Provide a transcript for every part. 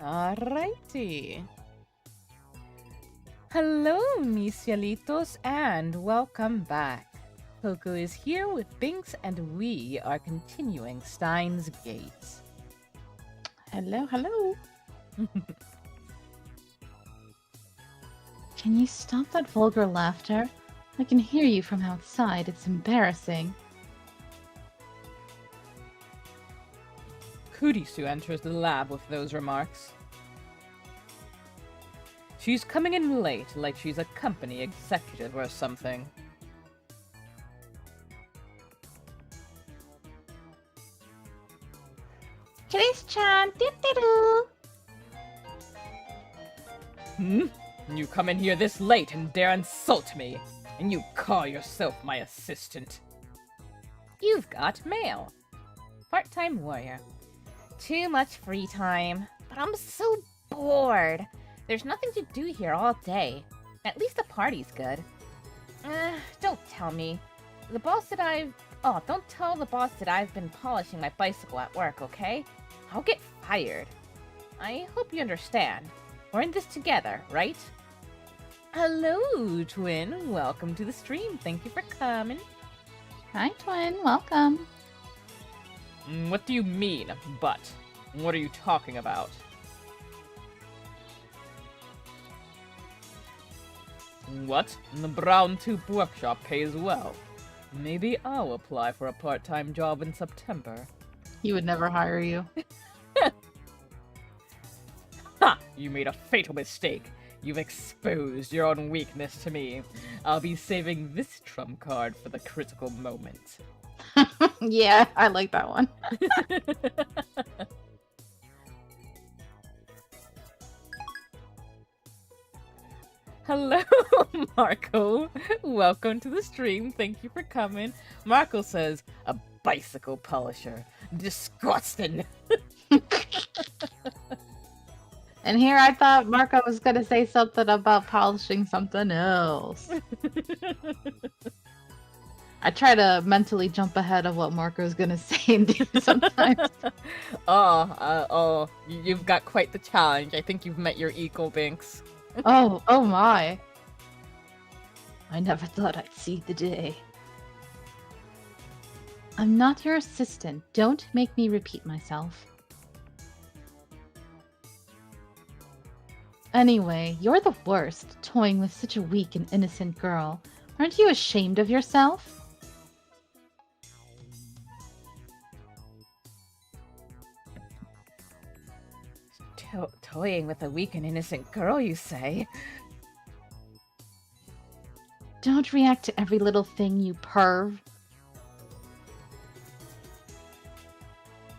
Alrighty. Hello, mis cielitos, and welcome back. Coco is here with Binks, and we are continuing Steins Gate. Hello. Can you stop that vulgar laughter? I can hear you from outside. It's embarrassing. Kurisu enters the lab with those remarks. She's coming in late, like she's a company executive or something. Chris-chan, doo-doo-doo. You come in here this late and dare insult me, and you call yourself my assistant. You've got mail. Part-time warrior. Too much free time, but I'm so bored. There's nothing to do here all day. At least the party's good. Don't tell me. Don't tell the boss that I've been polishing my bicycle at work, okay? I'll get fired. I hope you understand. We're in this together, right? Hello, Twin. Welcome to the stream. Thank you for coming. Hi, Twin. Welcome. What do you mean, but? What are you talking about? What? The Brown Tube workshop pays well. Maybe I'll apply for a part-time job in September. He would never hire you. Ha! You made a fatal mistake. You've exposed your own weakness to me. I'll be saving this trump card for the critical moment. Yeah, I like that one. Hello, Marco. Welcome to the stream. Thank you for coming. Marco says, a bicycle polisher. Disgusting. And here I thought Marco was going to say something about polishing something else. I try to mentally jump ahead of what Marco's going to say and do sometimes. You've got quite the challenge. I think you've met your equal, Binks. Oh my. I never thought I'd see the day. I'm not your assistant. Don't make me repeat myself. Anyway, you're the worst, toying with such a weak and innocent girl. Aren't you ashamed of yourself? Toying with a weak and innocent girl, you say? Don't react to every little thing, you perv.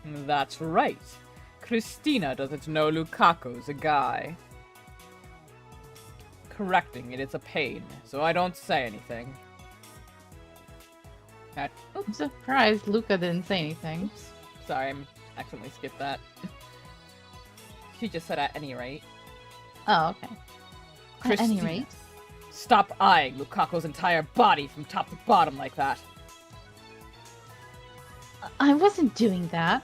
That's right. Christina doesn't know Lukaku's a guy. Correcting it is a pain, so I don't say anything. I'm surprised Luca didn't say anything. Oops. Sorry, I accidentally skipped that. She just said at any rate. Oh, okay. Christina, at any rate. Stop eyeing Lukaku's entire body from top to bottom like that. I wasn't doing that.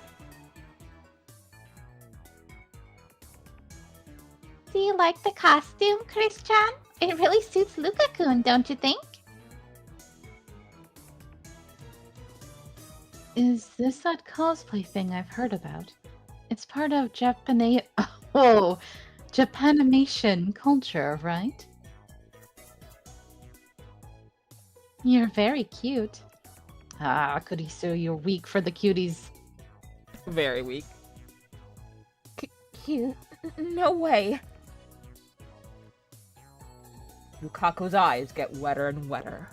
Do you like the costume, Chris-chan? It really suits Luka-kun, don't you think? Is this that cosplay thing I've heard about? It's part of Japanimation culture, right? You're very cute. Ah, Kurisu, you're weak for the cuties. Very weak. Cute? No way. Lukaku's eyes get wetter and wetter.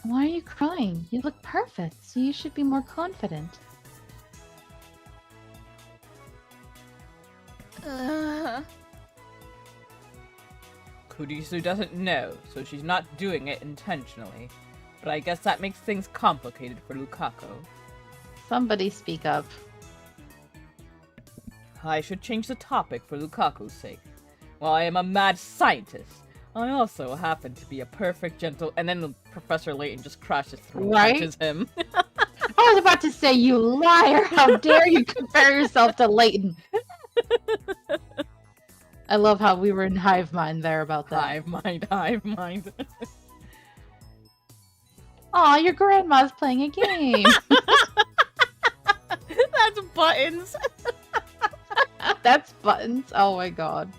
Why are you crying? You look perfect, so you should be more confident. Kurisu doesn't know, so she's not doing it intentionally. But I guess that makes things complicated for Lukaku. Somebody speak up. I should change the topic for Lukaku's sake. While I am a mad scientist, I also happen to be a perfect gentle... And then Professor Layton just crashes through and Right? punches him. Oh was about to say, you liar! How dare you compare yourself to Leighton? I love how we were in hive mind there about that. Hive mind, hive mind. Aw, your grandma's playing a game. That's Buttons. That's Buttons. Oh my god.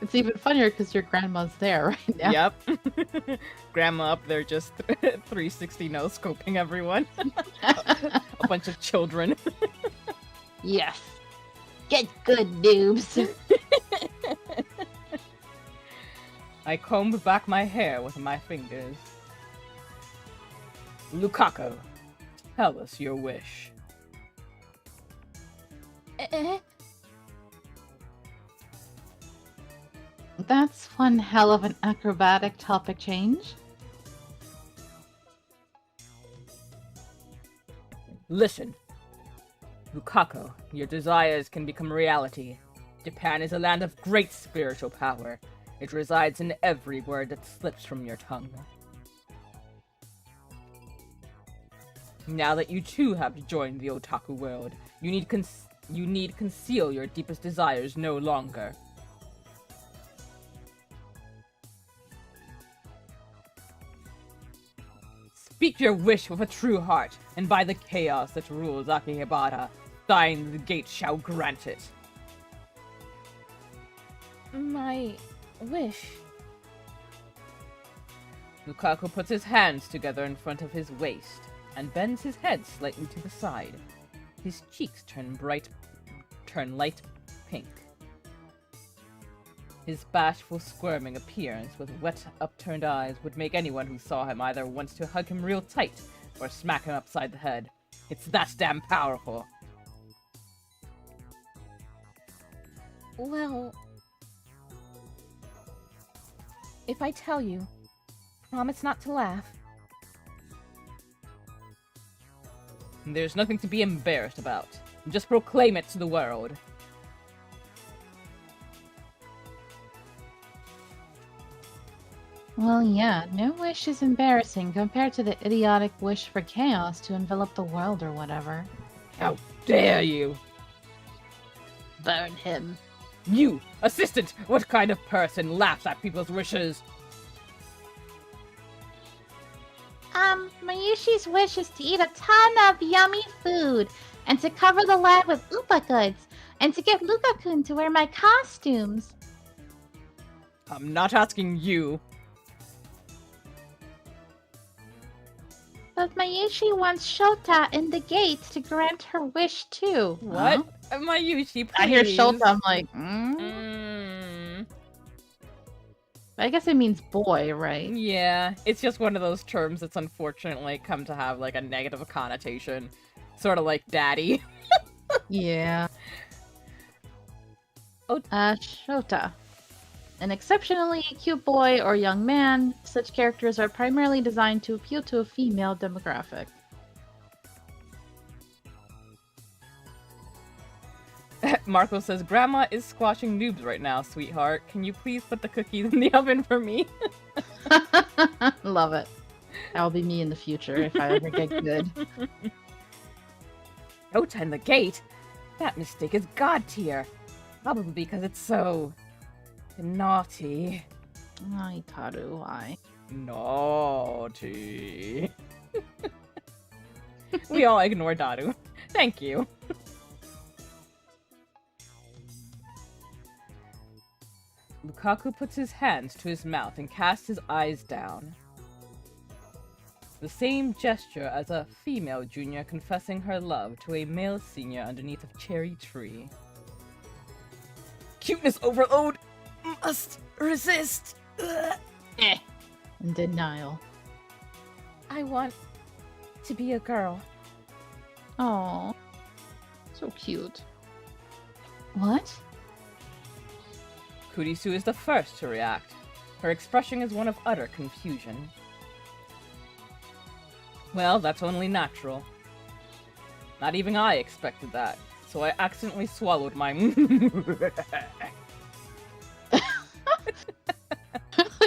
It's even funnier because your grandma's there right now. Yep. Grandma up there just 360 no-scoping everyone. A bunch of children. Yes. Get good, noobs. I combed back my hair with my fingers. Lukaku, tell us your wish. That's one hell of an acrobatic topic change. Listen. Lukaku, your desires can become reality. Japan is a land of great spiritual power. It resides in every word that slips from your tongue. Now that you too have joined the otaku world, you need conceal your deepest desires no longer. Speak your wish with a true heart, and by the chaos that rules Akihabara, Steins the gate shall grant it. My wish. Lukaku puts his hands together in front of his waist, and bends his head slightly to the side. His cheeks turn light pink. His bashful, squirming appearance with wet, upturned eyes would make anyone who saw him either want to hug him real tight or smack him upside the head. It's that damn powerful. Well, if I tell you, promise not to laugh. There's nothing to be embarrassed about. Just proclaim it to the world. Well, yeah, no wish is embarrassing compared to the idiotic wish for chaos to envelop the world or whatever. How dare you! Burn him. You, assistant! What kind of person laughs at people's wishes? Mayushi's wish is to eat a ton of yummy food, and to cover the land with Upa goods, and to get Luka-kun to wear my costumes. I'm not asking you. But Mayushi wants Shota in the gate to grant her wish too. What? Huh? Mayushi, please. I hear Shota, I'm like, I guess it means boy, right? Yeah, it's just one of those terms that's unfortunately come to have like a negative connotation. Sort of like daddy. Yeah. Shota. An exceptionally cute boy or young man, such characters are primarily designed to appeal to a female demographic. Marco says, Grandma is squashing noobs right now, sweetheart. Can you please put the cookies in the oven for me? Love it. That'll be me in the future if I ever get good. Shota in the gate? That mistake is god tier. Probably because it's so... naughty. Ay, Taru, why? Naughty. We all ignore Daru. Thank you. Lukaku puts his hands to his mouth and casts his eyes down. The same gesture as a female junior confessing her love to a male senior underneath a cherry tree. Cuteness overload! Must resist! In denial. I want to be a girl. Oh, so cute. What? Kurisu is the first to react. Her expression is one of utter confusion. Well, that's only natural. Not even I expected that, so I accidentally swallowed my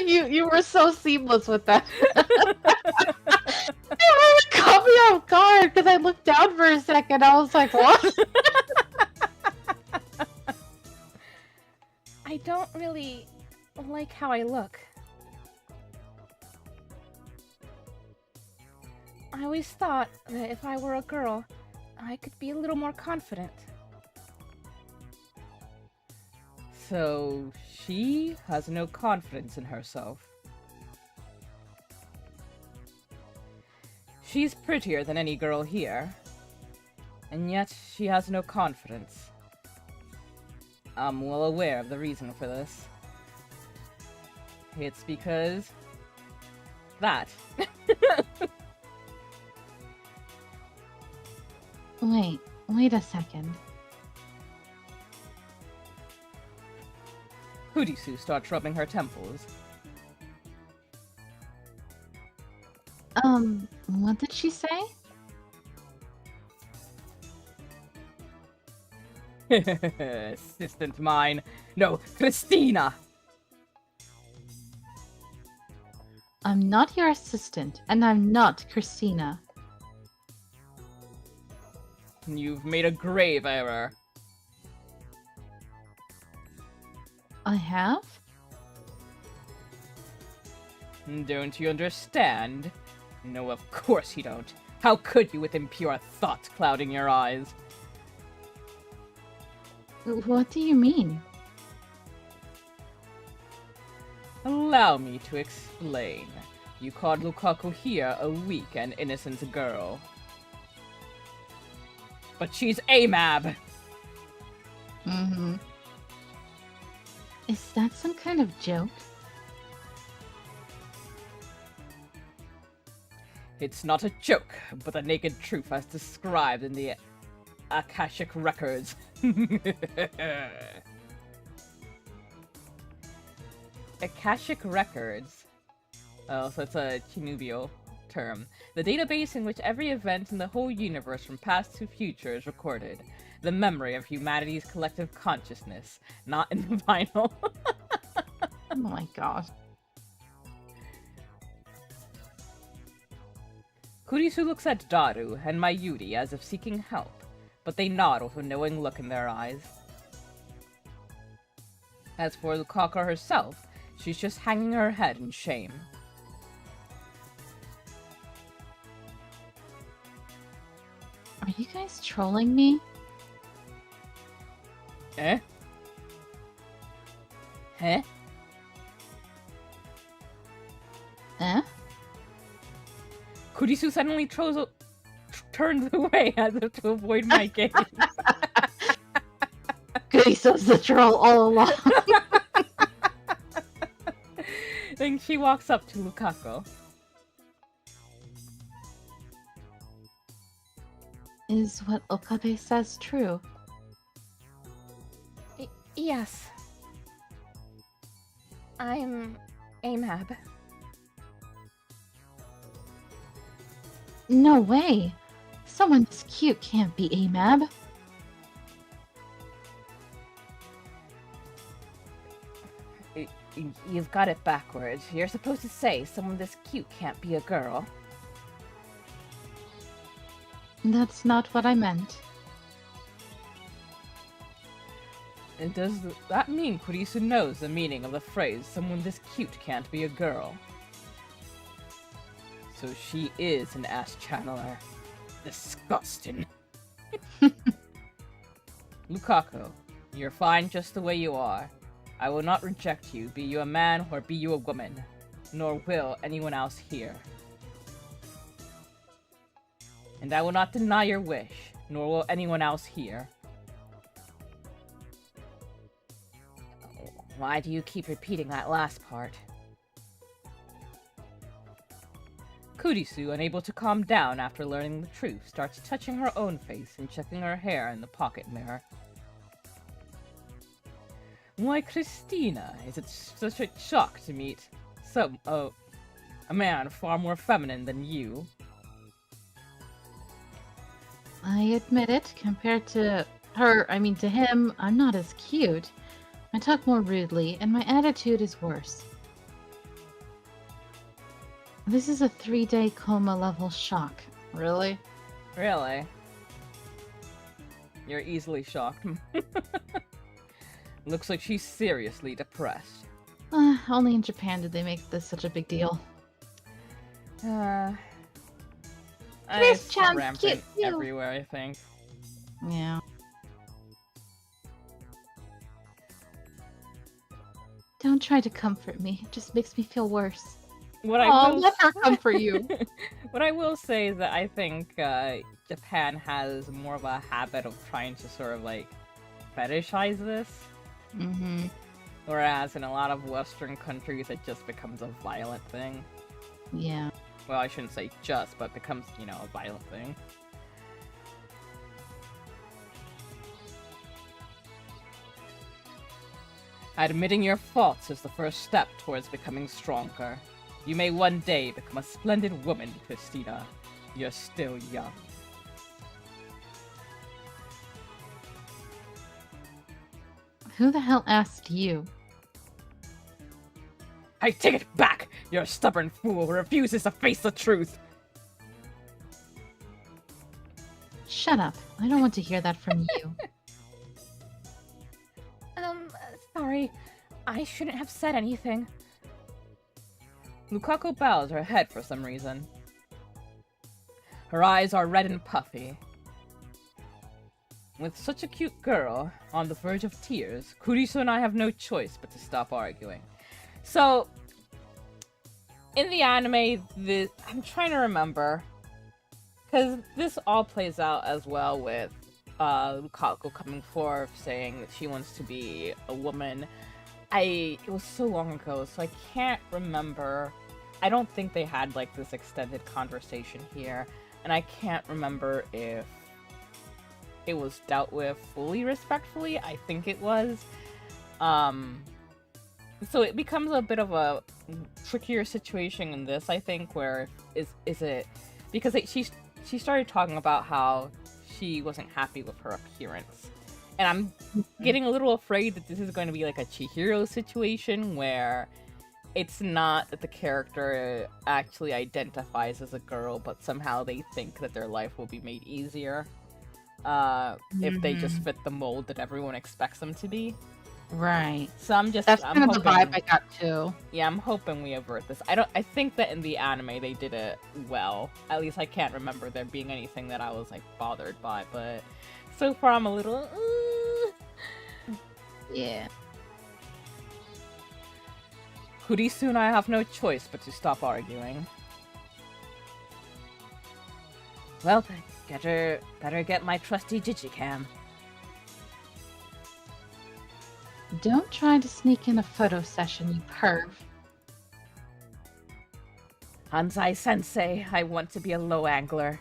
You were so seamless with that. It really caught me off guard because I looked down for a second. I was like, what? I don't really like how I look. I always thought that if I were a girl, I could be a little more confident. So she has no confidence in herself. She's prettier than any girl here, and yet she has no confidence. I'm well aware of the reason for this. It's because... that. Wait a second. Kurisu starts rubbing her temples. What did she say? Assistant mine. No, Christina! I'm not your assistant, and I'm not Christina. You've made a grave error. I have? Don't you understand? No, of course you don't. How could you with impure thoughts clouding your eyes? What do you mean? Allow me to explain. You called Lukaku here a weak and innocent girl. But she's AMAB! Mm-hmm. Is that some kind of joke? It's not a joke, but the naked truth as described in the Akashic records. Akashic records. Oh, so it's a Chinubio term. The database in which every event in the whole universe from past to future is recorded. The memory of humanity's collective consciousness, not in the vinyl. Oh my god. Kurisu looks at Daru and Mayuri as if seeking help, but they nod with a knowing look in their eyes. As for Lukaku herself, she's just hanging her head in shame. Are you guys trolling me? Eh? Huh? Eh? Kurisu suddenly turns away as if to avoid my gaze. Kurisu's the troll all along. Then she walks up to Lukaku. Is what Okabe says true? Yes. I'm AMAB. No way! Someone this cute can't be AMAB. You've got it backwards. You're supposed to say someone this cute can't be a girl. That's not what I meant. And does that mean Kurisu knows the meaning of the phrase, someone this cute can't be a girl? So she is an ass channeler. Disgusting. Lukaku, you're fine just the way you are. I will not reject you, be you a man or be you a woman. Nor will anyone else here. And I will not deny your wish, nor will anyone else here. Why do you keep repeating that last part? Kurisu, unable to calm down after learning the truth, starts touching her own face and checking her hair in the pocket mirror. Why, Christina, is it such a shock to meet a man far more feminine than you? I admit it, compared to to him, I'm not as cute. I talk more rudely, and my attitude is worse. This is a 3-day coma level shock. Really? Really? You're easily shocked. Looks like she's seriously depressed. Only in Japan did they make this such a big deal. It's Chris-chan, rampant cute you. everywhere, I think. Yeah. Don't try to comfort me. It just makes me feel worse. What I will let her comfort you. What I will say is that I think Japan has more of a habit of trying to sort of like fetishize this. Mm-hmm. Whereas in a lot of Western countries, it just becomes a violent thing. Yeah. Well, I shouldn't say just, but becomes, you know, a violent thing. Admitting your faults is the first step towards becoming stronger. You may one day become a splendid woman, Christina. You're still young. Who the hell asked you? I take it back! You're a stubborn fool who refuses to face the truth! Shut up. I don't want to hear that from you. Sorry. I shouldn't have said anything. Lukaku bows her head for some reason. Her eyes are red and puffy. With such a cute girl on the verge of tears, Kurisu and I have no choice but to stop arguing. So, in the anime, I'm trying to remember, because this all plays out as well with Lukaku coming forth saying that she wants to be a woman. It was so long ago, so I can't remember. I don't think they had like this extended conversation here, and I can't remember if it was dealt with fully respectfully. I think it was. So it becomes a bit of a trickier situation in this, I think, where is it because she started talking about how she wasn't happy with her appearance. And I'm getting a little afraid that this is going to be like a Chihiro situation where it's not that the character actually identifies as a girl, but somehow they think that their life will be made easier if they just fit the mold that everyone expects them to be. Right. So I'm That's kind of the vibe I got too. Yeah, I'm hoping we avert this. I think that in the anime they did it well. At least I can't remember there being anything that I was like bothered by, but so far I'm a little Yeah. Pretty soon I have no choice but to stop arguing. Well, better get my trusty digicam. Don't try to sneak in a photo session, you perv. Hanzai-sensei, I want to be a low angler.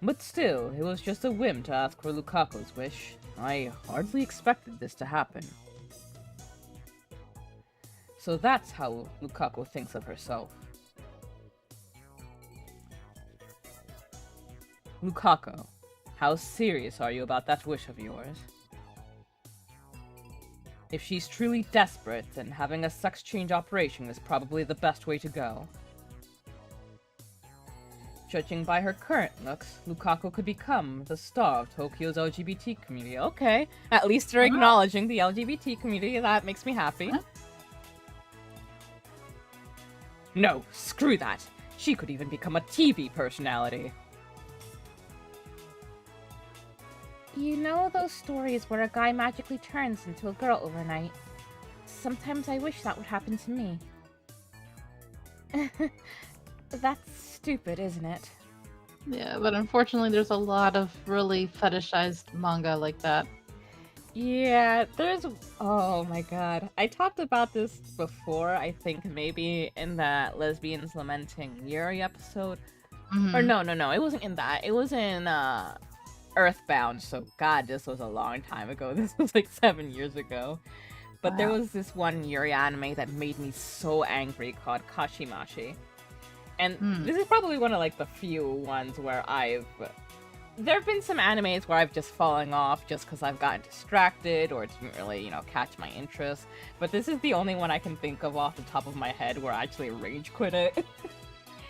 But still, it was just a whim to ask for Lukaku's wish. I hardly expected this to happen. So that's how Lukaku thinks of herself. Lukaku, how serious are you about that wish of yours? If she's truly desperate, then having a sex change operation is probably the best way to go. Judging by her current looks, Lukaku could become the star of Tokyo's LGBT community. Okay, at least they're acknowledging the LGBT community. That makes me happy. Huh? No, screw that. She could even become a TV personality. You know those stories where a guy magically turns into a girl overnight? Sometimes I wish that would happen to me. That's stupid, isn't it? Yeah, but unfortunately there's a lot of really fetishized manga like that. Yeah, oh my god. I talked about this before, I think maybe in that Lesbians Lamenting Yuri episode. Mhm. Or no, it wasn't in that. It was in Earthbound, so god, this was a long time ago. This was like 7 years ago. But there Wow. was this one Yuri anime that made me so angry called Kashimashi. And this is probably one of like the few ones where I've there have been some animes where I've just fallen off just because I've gotten distracted or it didn't really, catch my interest. But this is the only one I can think of off the top of my head where I actually rage quit it.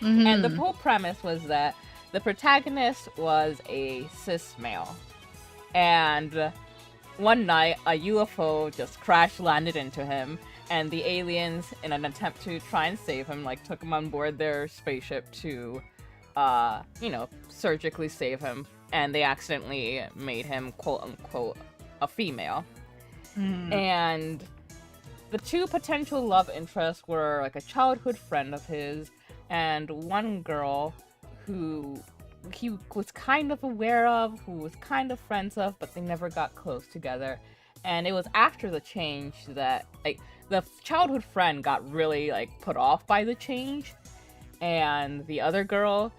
And the whole premise was that the protagonist was a cis male. And one night, a UFO just crash landed into him. And the aliens, in an attempt to try and save him, took him on board their spaceship to surgically save him, and they accidentally made him quote-unquote a female. And the two potential love interests were a childhood friend of his and one girl who he was kind of aware of, who was kind of friends of, but they never got close together. And it was after the change that the childhood friend got really put off by the change, and the other girl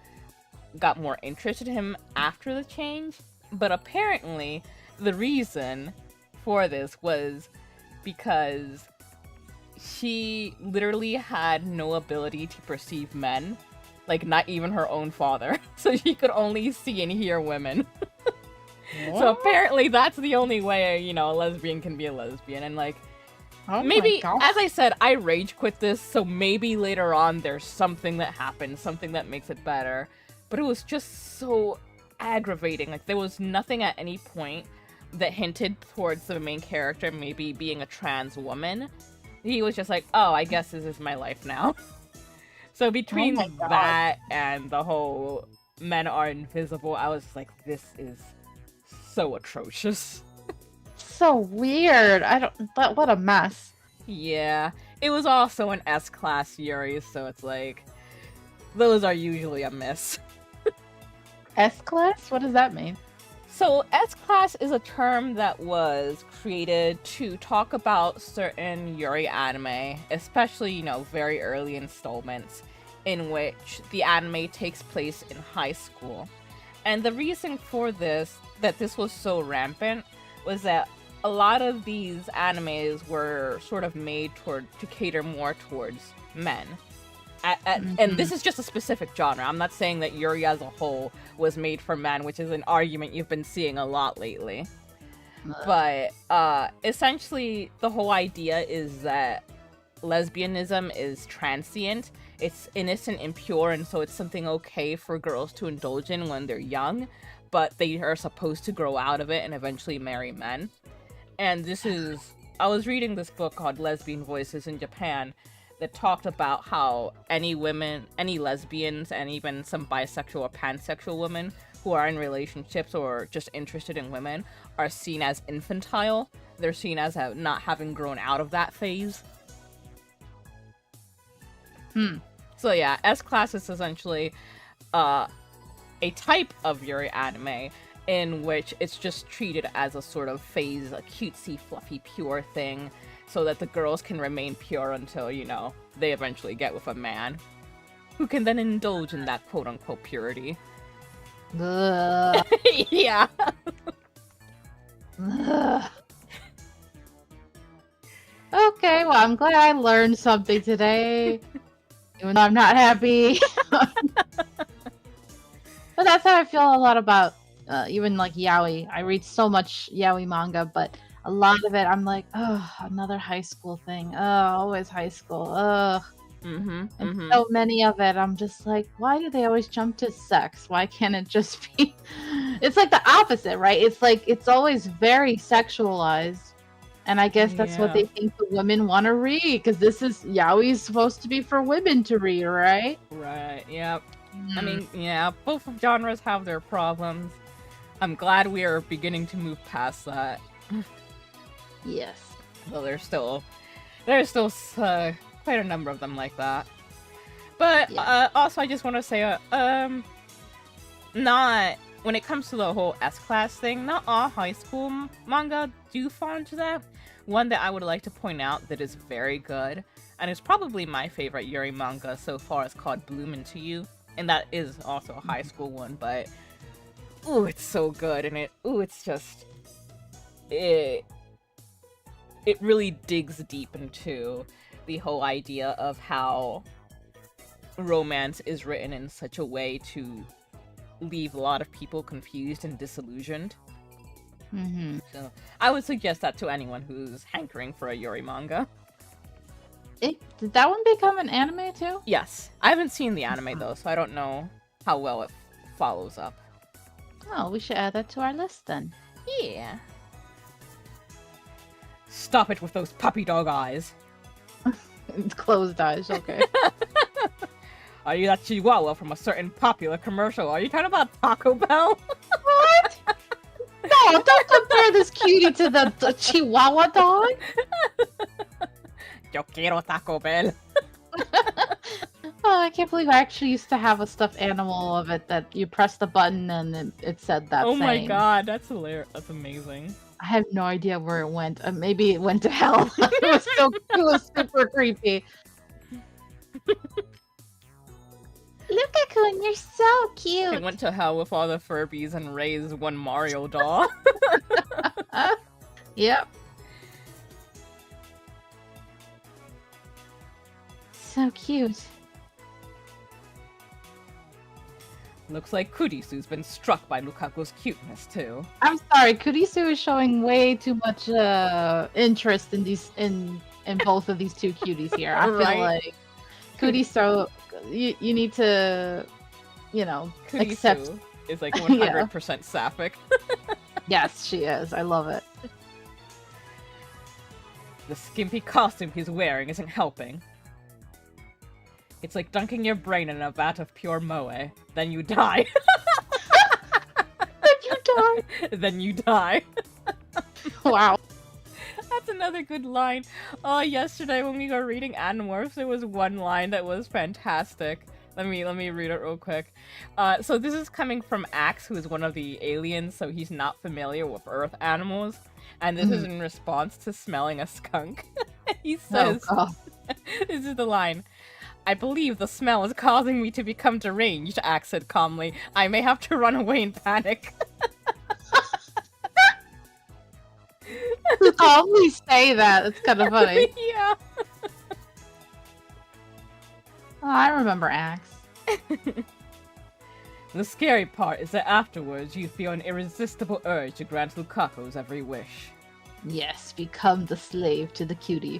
got more interested in him after the change. But apparently the reason for this was because she literally had no ability to perceive men, not even her own father. So she could only see and hear women. So apparently that's the only way, a lesbian can be a lesbian. And maybe, as I said, I rage quit this, so maybe later on there's something that happens, something that makes it better. But it was just so aggravating. There was nothing at any point that hinted towards the main character maybe being a trans woman. He was just oh, I guess this is my life now. So between that and the whole men are invisible, I was this is so atrocious. So weird. What a mess. Yeah. It was also an S-class Yuri, so it's those are usually a miss. S-class? What does that mean? So S-class is a term that was created to talk about certain Yuri anime, especially, very early installments, in which the anime takes place in high school. And the reason for this, that this was so rampant, was that a lot of these animes were sort of made to cater more towards men. And this is just a specific genre. I'm not saying that Yuri as a whole was made for men, which is an argument you've been seeing a lot lately. But essentially, the whole idea is that lesbianism is transient. It's innocent and pure, and so it's something okay for girls to indulge in when they're young, but they are supposed to grow out of it and eventually marry men. And I was reading this book called Lesbian Voices in Japan, that talked about how any lesbians, and even some bisexual or pansexual women who are in relationships or just interested in women are seen as infantile. They're seen as not having grown out of that phase. So yeah, S-class is essentially a type of Yuri anime in which it's just treated as a sort of phase, a cutesy, fluffy, pure thing, so that the girls can remain pure until, they eventually get with a man who can then indulge in that quote-unquote purity. Ugh. Yeah. Ugh. Okay, well, I'm glad I learned something today, even though I'm not happy. But that's how I feel a lot about even yaoi. I read so much yaoi manga, but a lot of it, I'm oh, another high school thing. Oh, always high school. Ugh. And so many of it, I'm just why do they always jump to sex? Why can't it just be... It's the opposite, right? It's it's always very sexualized. And I guess that's what they think the women want to read, because yaoi is supposed to be for women to read, right? Right, yep. I mean, yeah, both genres have their problems. I'm glad we are beginning to move past that. Yes. Well, there's still quite a number of them like that. But also, I just want to say, not when it comes to the whole S-class thing, not all high school manga do fall into that. One that I would like to point out that is very good, and is probably my favorite Yuri manga so far, is called Bloom Into You, and that is also a high school one. But ooh, it's so good, and it's just it really digs deep into the whole idea of how romance is written in such a way to leave a lot of people confused and disillusioned. Mm-hmm. So I would suggest that to anyone who's hankering for a Yuri manga. Did that one become an anime too? Yes. I haven't seen the anime though, so I don't know how well it follows up. Oh, we should add that to our list then. Yeah. Stop it with those puppy dog eyes. Closed eyes, okay. Are you that chihuahua from a certain popular commercial? Are you talking about Taco Bell? What? No, don't compare this cutie to the Chihuahua dog. Yo quiero Taco Bell. Oh, I can't believe I actually used to have a stuffed animal of it that you press the button and it said that Oh my saying. god, that's hilarious. That's amazing. I have no idea where it went. Maybe it went to hell. It was super creepy. Luka-kun, you're so cute. It went to hell with all the Furbies and raised one Mario doll. Yep. So cute. Looks like Kurisu's been struck by Lukaku's cuteness too. I'm sorry, Kurisu is showing way too much interest in these in both of these two cuties here. I Right. feel like Kurisu, you need to, accept. Kurisu is like 100% sapphic. Yes, she is. I love it. The skimpy costume he's wearing isn't helping. It's like dunking your brain in a vat of pure moe. Then you die. Then you die. Then you die. Wow. That's another good line. Oh, yesterday when we were reading Animorphs, there was one line that was fantastic. Let me read it real quick. So this is coming from Axe, who is one of the aliens, so he's not familiar with Earth animals. And this is in response to smelling a skunk. He says, Oh, God. this is the line. I believe the smell is causing me to become deranged, Axe said calmly. I may have to run away in panic. To calmly say that, it's kind of funny. Yeah. Oh, I remember Axe. The scary part is that afterwards you feel an irresistible urge to grant Lukaku's every wish. Yes, become the slave to the cutie.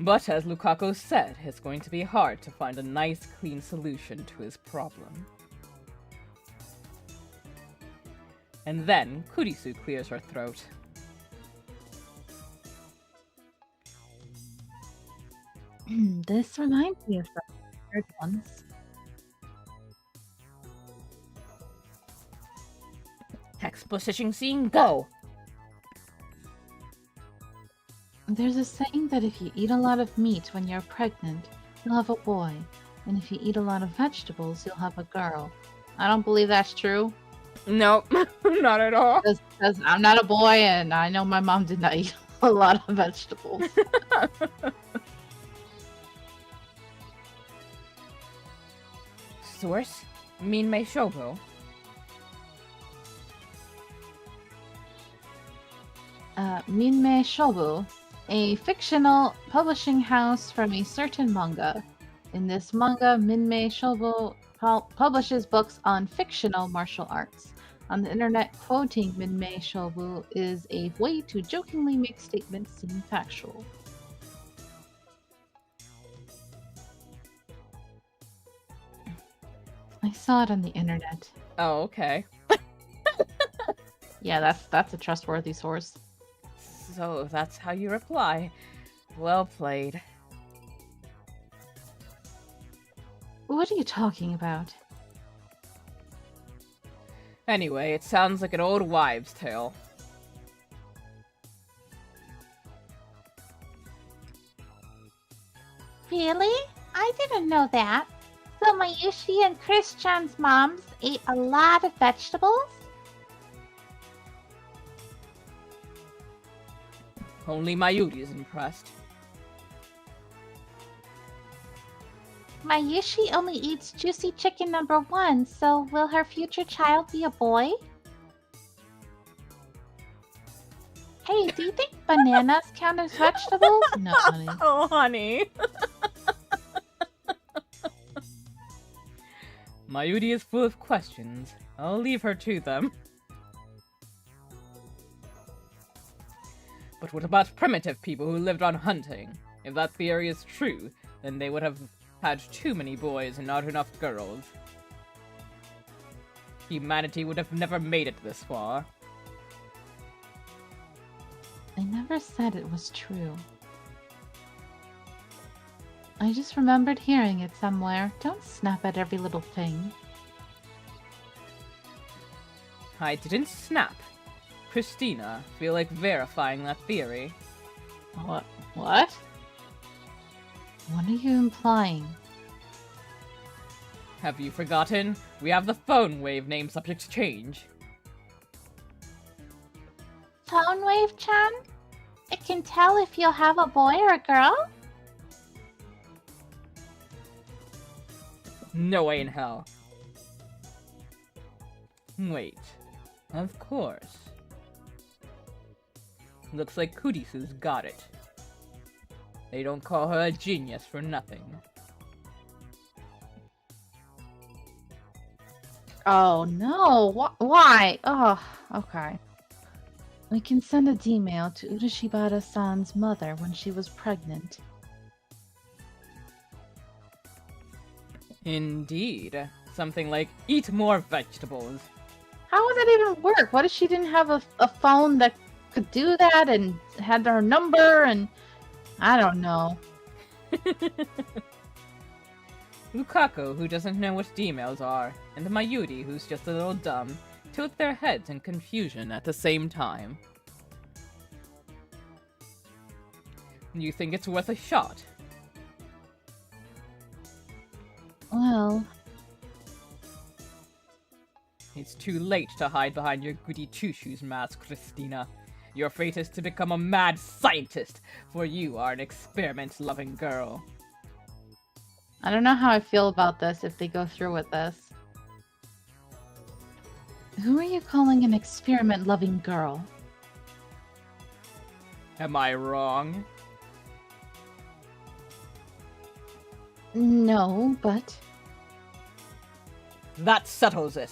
But as Lukaku said, it's going to be hard to find a nice, clean solution to his problem. And then Kurisu clears her throat. This reminds me of the third ones. Exposition scene, go! There's a saying that if you eat a lot of meat when you're pregnant, you'll have a boy. And if you eat a lot of vegetables, you'll have a girl. I don't believe that's true. Nope, not at all. Because I'm not a boy and I know my mom did not eat a lot of vegetables. Source? Minmei Shobo. Minmei Shobu, a fictional publishing house from a certain manga. In this manga, Minmei Shobu publishes books on fictional martial arts. On the internet, quoting Minmei Shobu is a way to jokingly make statements seem factual. I saw it on the internet. Oh, okay. Yeah, that's a trustworthy source. So that's how you reply. Well played. What are you talking about? Anyway, it sounds like an old wives' tale. Really? I didn't know that. So Mayushi and Christian's moms ate a lot of vegetables? Only Mayuri is impressed. Mayushi only eats juicy chicken number 1, so will her future child be a boy? Hey, do you think bananas count as vegetables? No, honey. Oh, honey. Mayuri is full of questions. I'll leave her to them. But what about primitive people who lived on hunting? If that theory is true, then they would have had too many boys and not enough girls. Humanity would have never made it this far. I never said it was true. I just remembered hearing it somewhere. Don't snap at every little thing. I didn't snap. Christina, feel like verifying that theory. What? What? What are you implying? Have you forgotten? We have the phone wave name subject to change. Phone wave, Chan? It can tell if you'll have a boy or a girl? No way in hell. Wait. Of course. Looks like Kudisu's got it. They don't call her a genius for nothing. Oh no! Why? Oh, okay. We can send a Dmail to Udashibata-san's mother when she was pregnant. Indeed. Something like, eat more vegetables. How would that even work? What if she didn't have a phone that could do that and had her number and... I don't know. Lukaku, who doesn't know what Dmails are, and Mayuri, who's just a little dumb, tilt their heads in confusion at the same time. You think it's worth a shot? Well... It's too late to hide behind your goody two-shoes mask, Christina. Your fate is to become a mad scientist, for you are an experiment-loving girl. I don't know how I feel about this if they go through with this. Who are you calling an experiment-loving girl? Am I wrong? No, but... That settles it!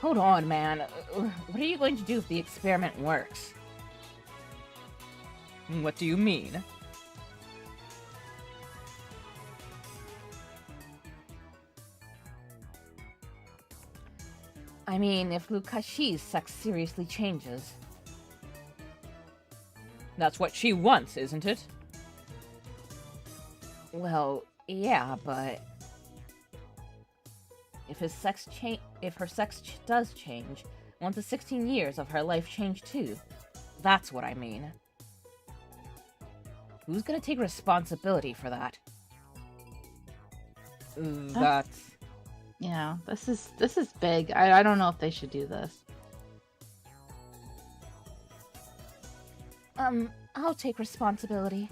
Hold on, man. What are you going to do if the experiment works? What do you mean? I mean, if Lukashi's sex seriously changes. That's what she wants, isn't it? Well, yeah, but... If her sex does change, won't the 16 years of her life change too? That's what I mean. Who's gonna take responsibility for that? That's... Yeah, this is big. I don't know if they should do this. I'll take responsibility.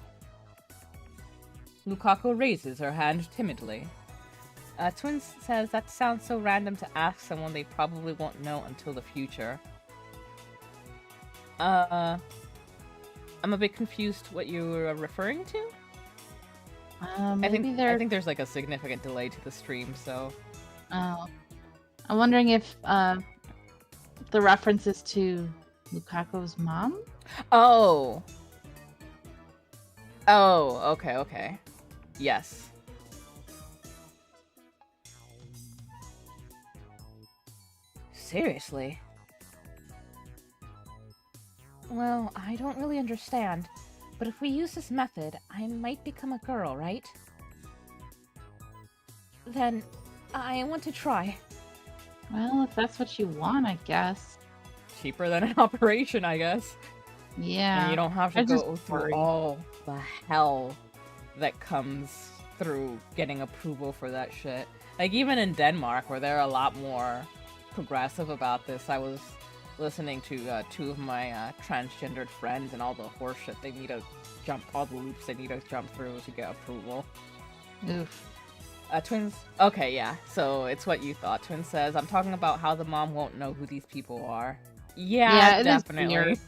Lukaku raises her hand timidly. Twins says that sounds so random to ask someone they probably won't know until the future. I'm a bit confused what you were referring to? I think there's like a significant delay to the stream, so... Oh. I'm wondering if the reference is to Lukaku's mom? Oh! Oh, okay. Yes. Seriously? Well, I don't really understand, but if we use this method, I might become a girl, right? Then, I want to try. Well, if that's what you want, I guess. Cheaper than an operation, I guess. Yeah. And you don't have to I just go through worry. all the hell that comes through getting approval for that shit. Like, even in Denmark, where they're a lot more progressive about this, I was listening to two of my transgendered friends and all the horse shit they need to jump, all the loops they need to jump through to get approval. Oof. Twins, okay, yeah, so it's what you thought. Twins says, I'm talking about how the mom won't know who these people are. Yeah, it is definitely. weird.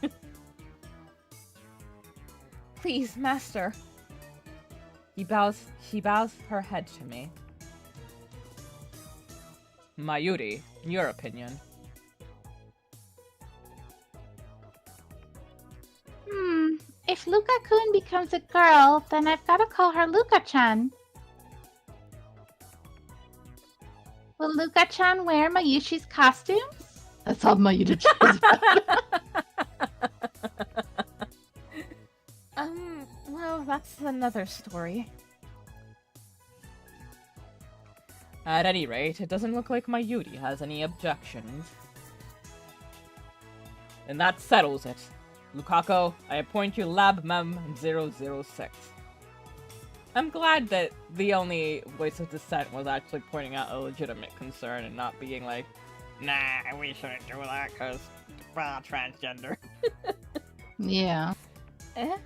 Please, master. She bows her head to me. Mayuri, in your opinion? If Luka-kun becomes a girl, then I've got to call her Luka-chan. Will Luka-chan wear Mayushi's costumes? That's all Mayuri cares about. Well, that's another story. At any rate, it doesn't look like Mayuri has any objections. And that settles it. Lukaku, I appoint you Lab Mem 006. I'm glad that the only voice of dissent was actually pointing out a legitimate concern and not being like, nah, we shouldn't do that because, well, transgender. Yeah. Eh?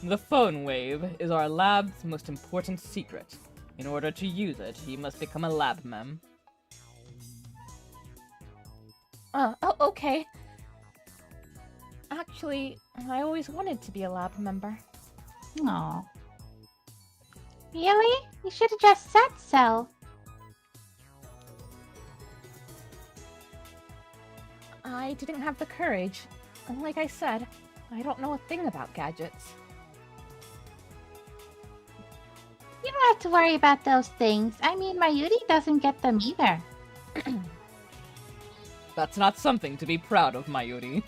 The phone wave is our lab's most important secret. In order to use it, you must become a lab mem. Oh, okay. Actually, I always wanted to be a lab member. Aw. Really? You should have just said so. I didn't have the courage. And like I said, I don't know a thing about gadgets. You don't have to worry about those things. I mean, Mayuri doesn't get them either. That's not something to be proud of, Mayuri.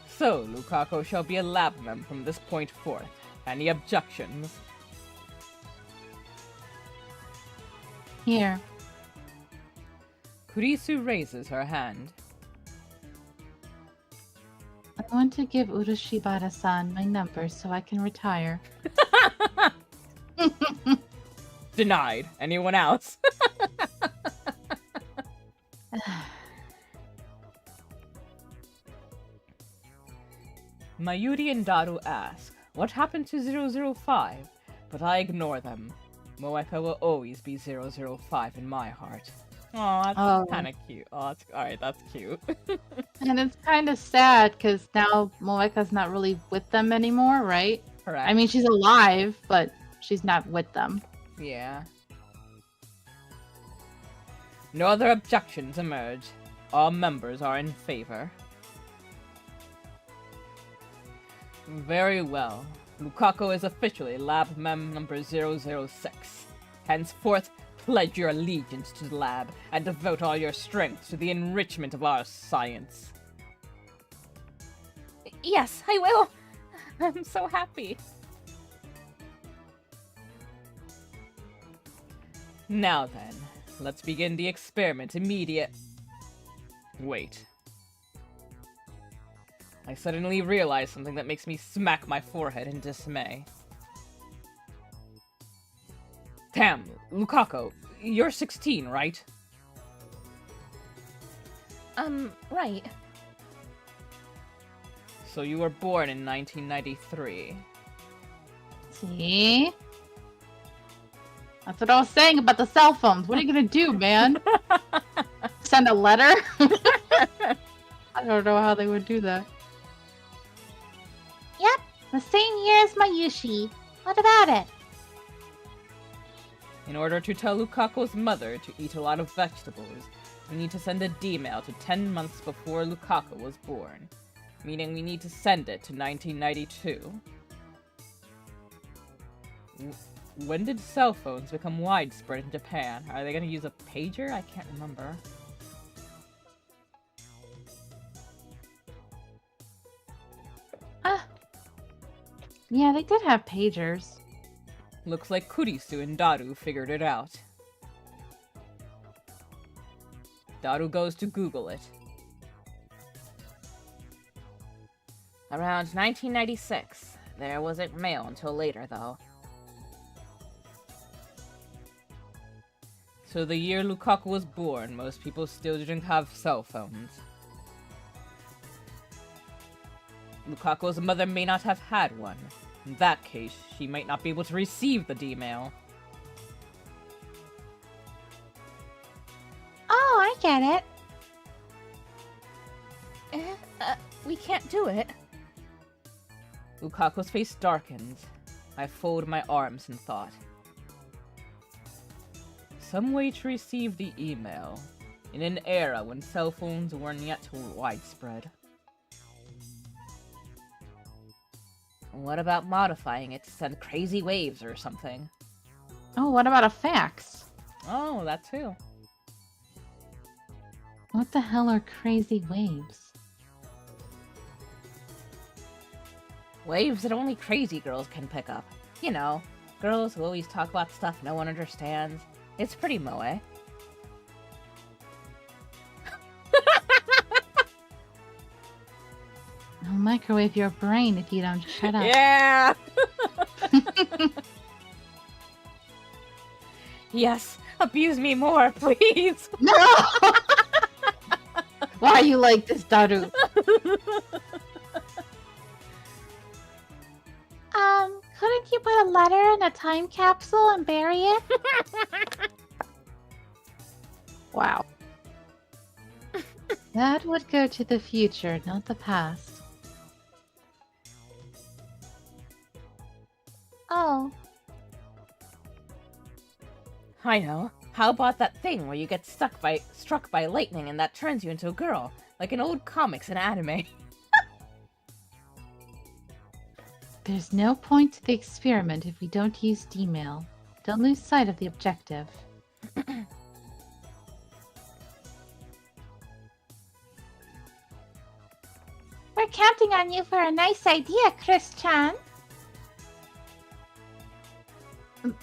So, Lukaku shall be a lab mem from this point forth. Any objections? Here. Kurisu raises her hand. I want to give Urushibara-san my number so I can retire. Denied. Anyone else? Mayuri and Daru ask, what happened to 005? But I ignore them. Moeka will always be 005 in my heart. Aw, that's kind of cute. Oh, alright, that's cute. And it's kind of sad because now Moeka's not really with them anymore, right? Correct. I mean, she's alive, but she's not with them. Yeah. No other objections emerge. All members are in favor. Very well. Lukaku is officially Lab Mem number 006. Henceforth, pledge your allegiance to the lab and devote all your strength to the enrichment of our science. Yes, I will! I'm so happy. Now then, let's begin the experiment immediate. Wait. I suddenly realize something that makes me smack my forehead in dismay. Damn, Lukaku, you're 16, right? Right. So you were born in 1993. See? That's what I was saying about the cell phones. What are you gonna do, man? Send a letter? I don't know how they would do that. Yep, the same year as Mayushi. What about it? In order to tell Lukaku's mother to eat a lot of vegetables, we need to send a Dmail to 10 months before Lukaku was born. Meaning we need to send it to 1992. When did cell phones become widespread in Japan? Are they gonna use a pager? I can't remember. Yeah, they did have pagers. Looks like Kurisu and Daru figured it out. Daru goes to Google it. Around 1996. There wasn't mail until later, though. So the year Lukaku was born, most people still didn't have cell phones. Lukaku's mother may not have had one. In that case, she might not be able to receive the Dmail. Oh, I get it. We can't do it. Lukaku's face darkens. I fold my arms in thought. Some way to receive the email, in an era when cell phones weren't yet widespread. What about modifying it to send crazy waves or something? Oh, what about a fax? Oh, that too. What the hell are crazy waves? Waves that only crazy girls can pick up. You know, girls who always talk about stuff no one understands. It's pretty moe. I'll microwave your brain if you don't shut up. Yeah! Yes, abuse me more, please! No! Why are you like this, Daru? Couldn't you put a letter in a time capsule and bury it? Wow. That would go to the future, not the past. Oh. I know. How about that thing where you get struck by lightning and that turns you into a girl? Like in old comics and anime. There's no point to the experiment if we don't use Dmail. Don't lose sight of the objective. We're counting on you for a nice idea, Chris-chan.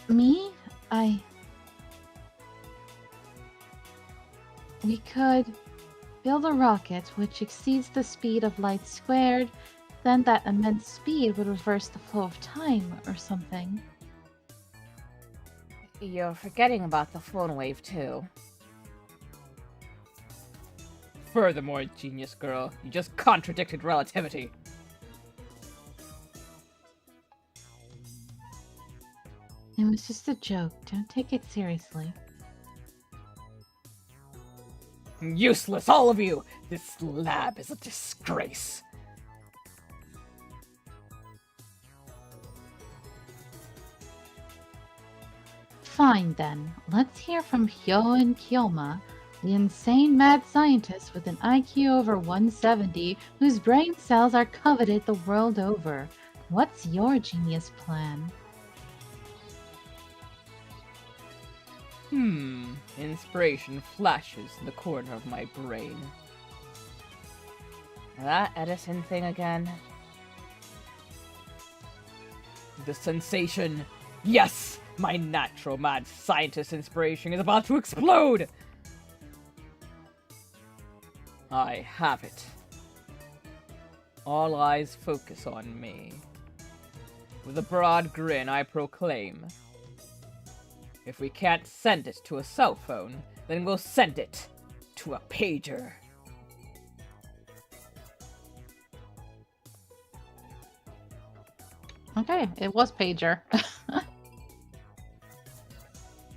Me? We could build a rocket which exceeds the speed of light squared, then that immense speed would reverse the flow of time or something. You're forgetting about the phone wave, too. Furthermore, genius girl, you just contradicted relativity. It was just a joke. Don't take it seriously. Useless, all of you! This lab is a disgrace. Fine then. Let's hear from Hyo and Kyoma, the insane mad scientist with an IQ over 170 whose brain cells are coveted the world over. What's your genius plan? Inspiration flashes in the corner of my brain. That Edison thing again? The sensation. Yes! My natural mad scientist inspiration is about to explode! I have it. All eyes focus on me. With a broad grin, I proclaim, if we can't send it to a cell phone, then we'll send it to a pager. Okay, it was pager.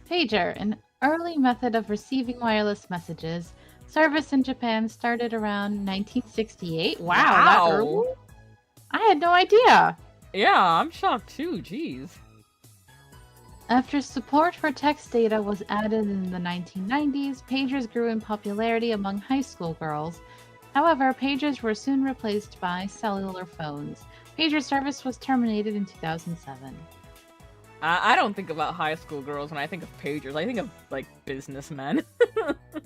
Pager, an early method of receiving wireless messages. Service in Japan started around 1968. Wow, that early? I had no idea. Yeah, I'm shocked too, jeez. After support for text data was added in the 1990s, pagers grew in popularity among high school girls. However, pagers were soon replaced by cellular phones. Pager service was terminated in 2007. I don't think about high school girls when I think of pagers. I think of, like, businessmen.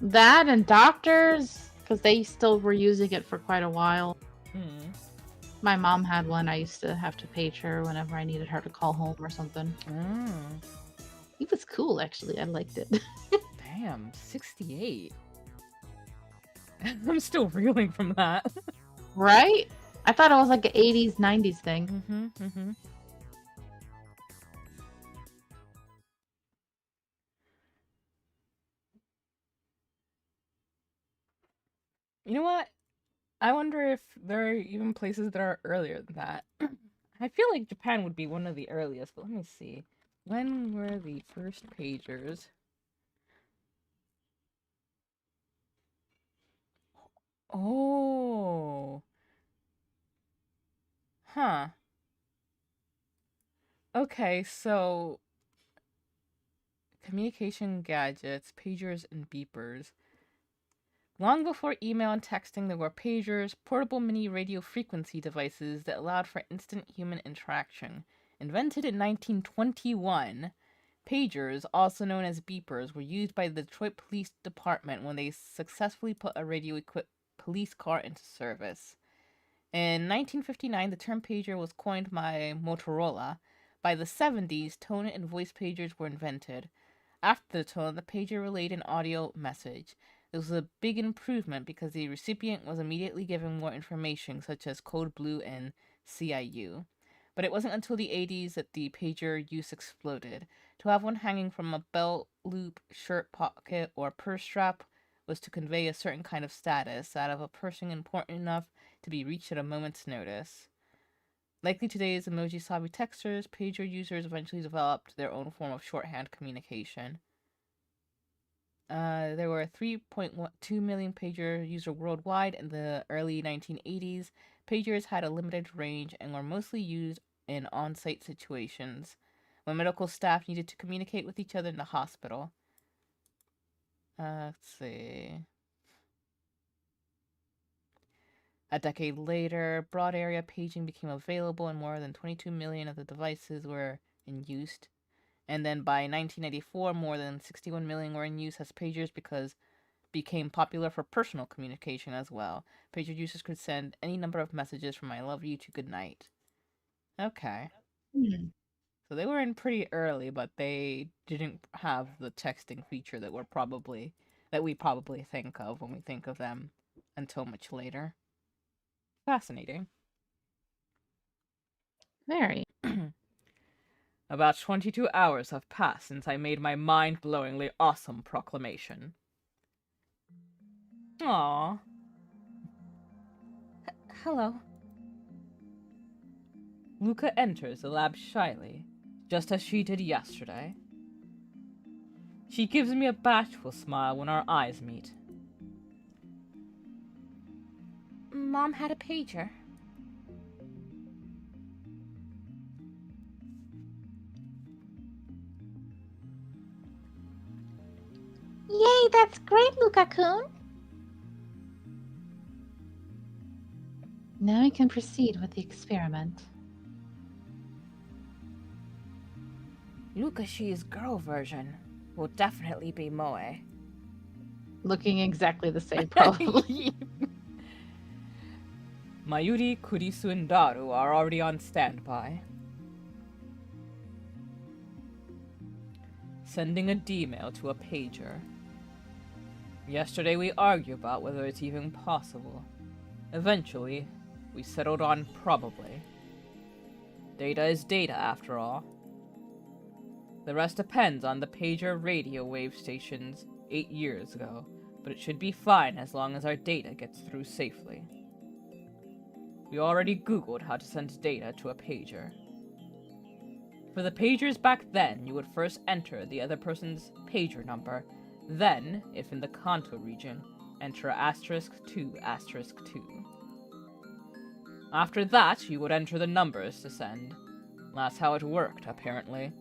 That and doctors, because they still were using it for quite a while. My mom had one. I used to have to page her whenever I needed her to call home or something. It was cool, actually. I liked it. Damn, 68. I'm still reeling from that. Right? I thought it was like an 80s, 90s thing. You know what? I wonder if there are even places that are earlier than that. I feel like Japan would be one of the earliest, but let me see. When were the first pagers? Oh, Okay, so communication gadgets, pagers, and beepers. Long before email and texting, there were pagers, portable mini radio frequency devices that allowed for instant human interaction. Invented in 1921, pagers, also known as beepers, were used by the Detroit Police Department when they successfully put a radio-equipped police car into service. In 1959, the term pager was coined by Motorola. By the 70s, tone and voice pagers were invented. After the tone, the pager relayed an audio message. This was a big improvement because the recipient was immediately given more information, such as code blue and CIU. But it wasn't until the 80s that the pager use exploded. To have one hanging from a belt loop, shirt pocket, or purse strap was to convey a certain kind of status, that of a person important enough to be reached at a moment's notice. Likely today's emoji-savvy texters, pager users eventually developed their own form of shorthand communication. There were 3.2 million pager users worldwide in the early 1980s. Pagers had a limited range and were mostly used in on-site situations, when medical staff needed to communicate with each other in the hospital. Let's see. A decade later, broad area paging became available and more than 22 million of the devices were in use. And then by 1994, more than 61 million were in use as pagers because became popular for personal communication as well. Pager users could send any number of messages from I love you to good night. Okay. So they were in pretty early, but they didn't have the texting feature that we probably think of when we think of them until much later. Fascinating. Very. About 22 hours have passed since I made my mind-blowingly awesome proclamation. Aww. Hello. Luca enters the lab shyly, just as she did yesterday. She gives me a bashful smile when our eyes meet. Mom had a pager. Yay, that's great, Luca-kun! Now we can proceed with the experiment. Lukashi's girl version will definitely be Moe. Looking exactly the same, probably. Mayuri, Kurisu, and Daru are already on standby. Sending a Dmail to a pager. Yesterday we argued about whether it's even possible. Eventually, we settled on probably. Data is data, after all. The rest depends on the pager radio wave stations 8 years ago, but it should be fine as long as our data gets through safely. We already Googled how to send data to a pager. For the pagers back then, you would first enter the other person's pager number, then, if in the Kanto region, enter *2*2. After that, you would enter the numbers to send. That's how it worked, apparently.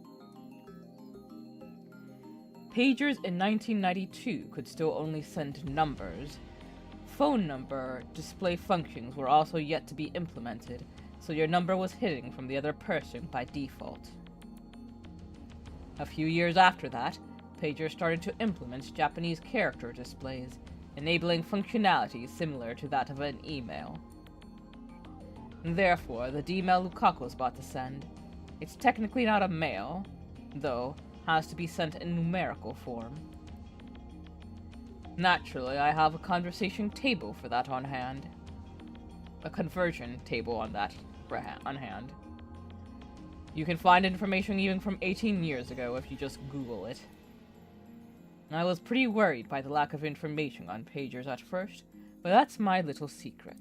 Pagers in 1992 could still only send numbers. Phone number display functions were also yet to be implemented, so your number was hidden from the other person by default. A few years after that, pagers started to implement Japanese character displays, enabling functionality similar to that of an email. Therefore, the Dmail Lukaku's about to send, it's technically not a mail, though has to be sent in numerical form. Naturally, I have a conversation table for that on hand. A conversion table on that on hand. You can find information even from 18 years ago if you just Google it. I was pretty worried by the lack of information on pagers at first, but that's my little secret.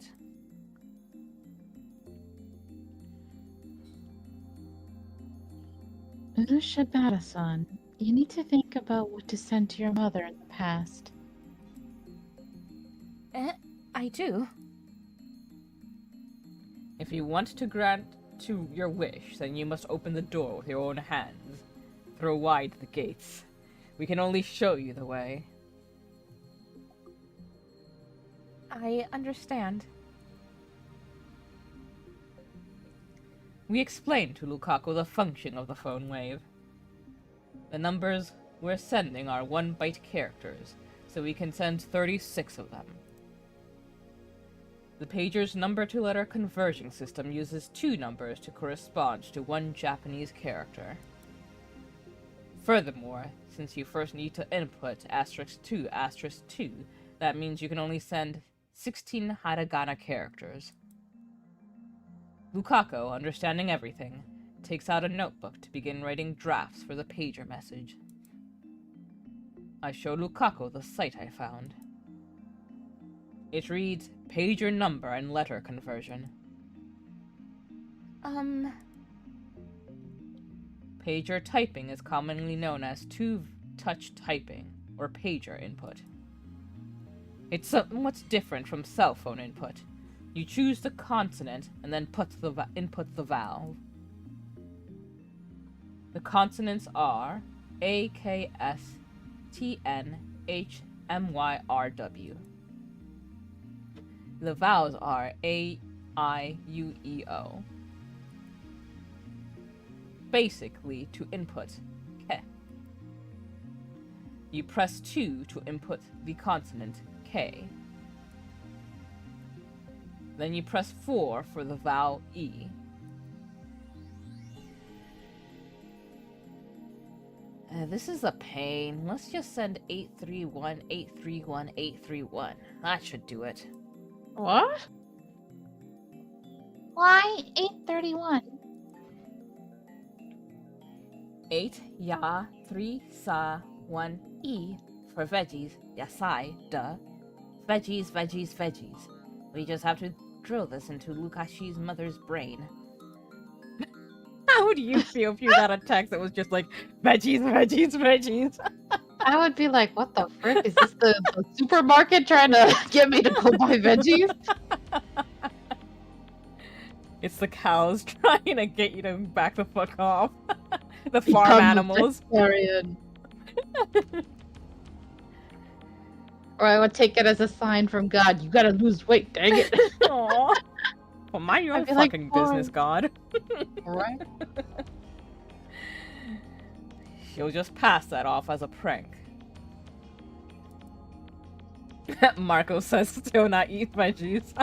Urushabara-san, you need to think about what to send to your mother in the past. I do. If you want to grant to your wish, then you must open the door with your own hands. Throw wide the gates. We can only show you the way. I understand. We explained to Lukaku the function of the phone wave. The numbers we're sending are 1-byte characters, so we can send 36 of them. The pager's number-to-letter conversion system uses 2 numbers to correspond to 1 Japanese character. Furthermore, since you first need to input *2*2, that means you can only send 16 hiragana characters. Lukaku, understanding everything, takes out a notebook to begin writing drafts for the pager message. I show Lukaku the site I found. It reads pager number and letter conversion. Pager typing is commonly known as 2-touch typing, or pager input. It's somewhat different from cell phone input. You choose the consonant and then input the vowel. The consonants are A, K, S, T, N, H, M, Y, R, W. The vowels are A, I, U, E, O. Basically, to input K. You press 2 to input the consonant K. Then you press 4 for the vowel E. This is a pain. Let's just send 831, 831, 831. That should do it. What? Why 831? 8 ya, 3 sa, 1 e for veggies, yasai, duh. Veggies, veggies, veggies. We just have to drill this into Lukashi's mother's brain. How would you feel if you got a text that was just like, veggies, veggies, veggies? I would be like, what the frick? Is this the supermarket trying to get me to go buy veggies? It's the cows trying to get you to back the fuck off. The farm Become a animals. vegetarian. Or I would take it as a sign from God. You gotta lose weight, dang it. Aww. Well, mind your own I'd be like, fucking business, God. Right? She'll just pass that off as a prank. Marco says still not eat veggies.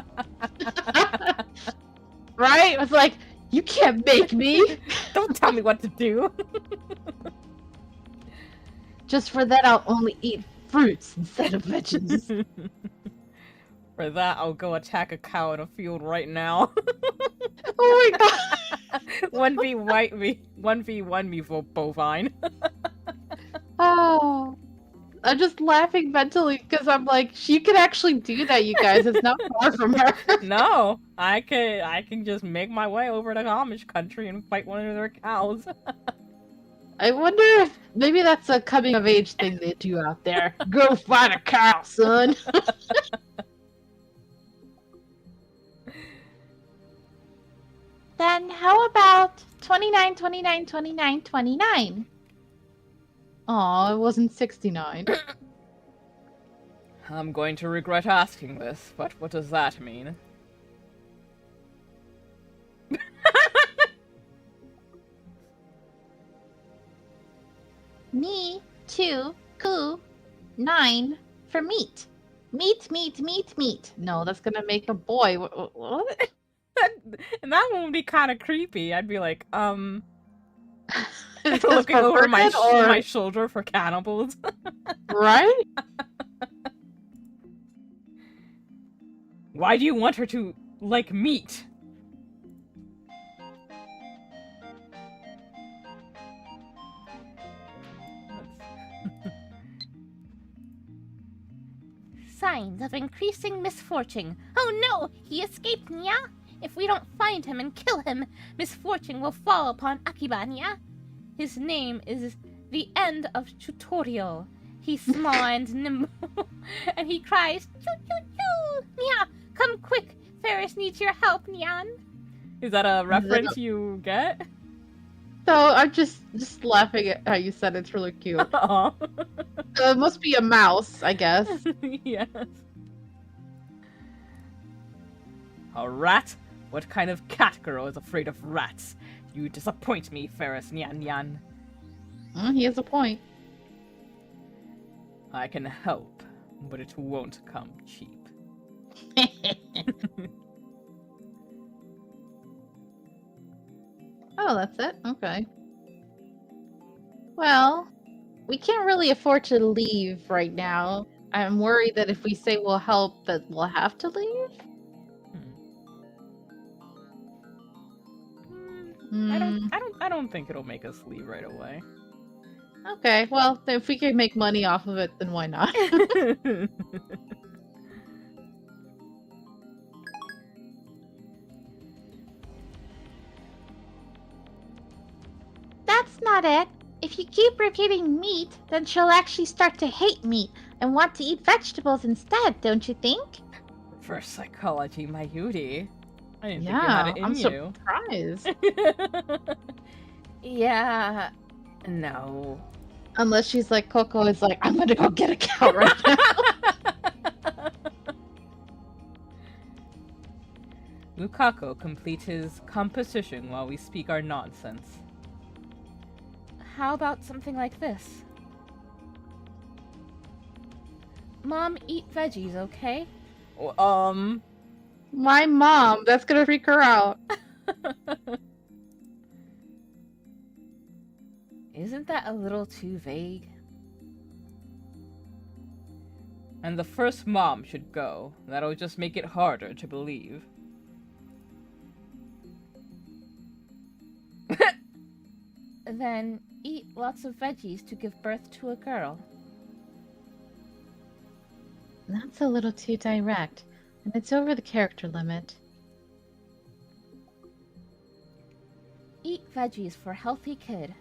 Right? It's like, you can't make me. Don't tell me what to do. Just for that, I'll only eat fruits instead of veggies. For that, I'll go attack a cow in a field right now. Oh my god. 1v1 me for bovine. Oh. I'm just laughing mentally because I'm like, she could actually do that, you guys. It's not far from her. No, I can just make my way over to Amish country and fight one of their cows. I wonder if maybe that's a coming of age thing they do out there. Go fight a cow, son. Then how about 29, 29, 29, 29? Aw, it wasn't 69. I'm going to regret asking this, but what does that mean? Me, 2, ku, 9 for meat. Meat, meat, meat, meat. No, that's gonna make a boy. What? And that one would be kind of creepy. I'd be like, Is this looking for over my Burkett, or- my shoulder for cannibals. Right? Why do you want her to like meat? Signs of increasing misfortune. Oh no! He escaped, Nya! If we don't find him and kill him, misfortune will fall upon Akiba, Nya! His name is the end of tutorial. He's small and nimble, and he cries, choo choo choo! Nya! Come quick! Ferris needs your help, Nyan! Is that a reference you get? So I'm just laughing at how you said it's really cute. Aw. It must be a mouse, I guess. Yes. A rat? What kind of cat girl is afraid of rats? You disappoint me, Ferris Nyan Nyan. He has a point. I can help, but it won't come cheap. Oh, that's it? Okay. Well, we can't really afford to leave right now. I'm worried that if we say we'll help, that we'll have to leave. I don't think it'll make us leave right away. Okay, well, if we can make money off of it, then why not? That's not it. If you keep repeating meat, then she'll actually start to hate meat and want to eat vegetables instead, don't you think? For psychology, my Yudi. I didn't think you Yeah, had it in I'm you. surprised. Yeah. No. Unless she's like Coco is like, I'm gonna go get a cow right now. Lukaku complete his composition while we speak our nonsense. How about something like this? Mom, eat veggies, okay? My mom, that's gonna freak her out. Isn't that a little too vague? And the first mom should go. That'll just make it harder to believe. Then eat lots of veggies to give birth to a girl. That's a little too direct, and it's over the character limit. Eat veggies for healthy kid.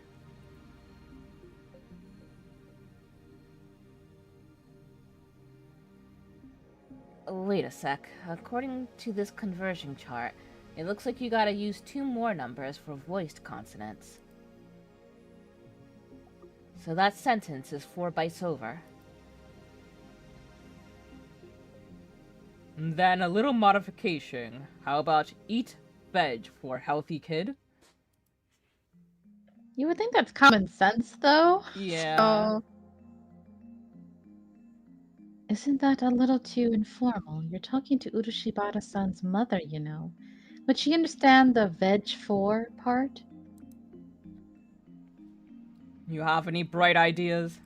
Wait a sec. According to this conversion chart, it looks like you gotta use 2 more numbers for voiced consonants. So that sentence is 4 bytes over. And then a little modification. How about eat veg for healthy kid? You would think that's common sense, though. Yeah. So... Isn't that a little too informal? You're talking to Urushibata-san's mother, you know. Would she understand the veg for part? You have any bright ideas?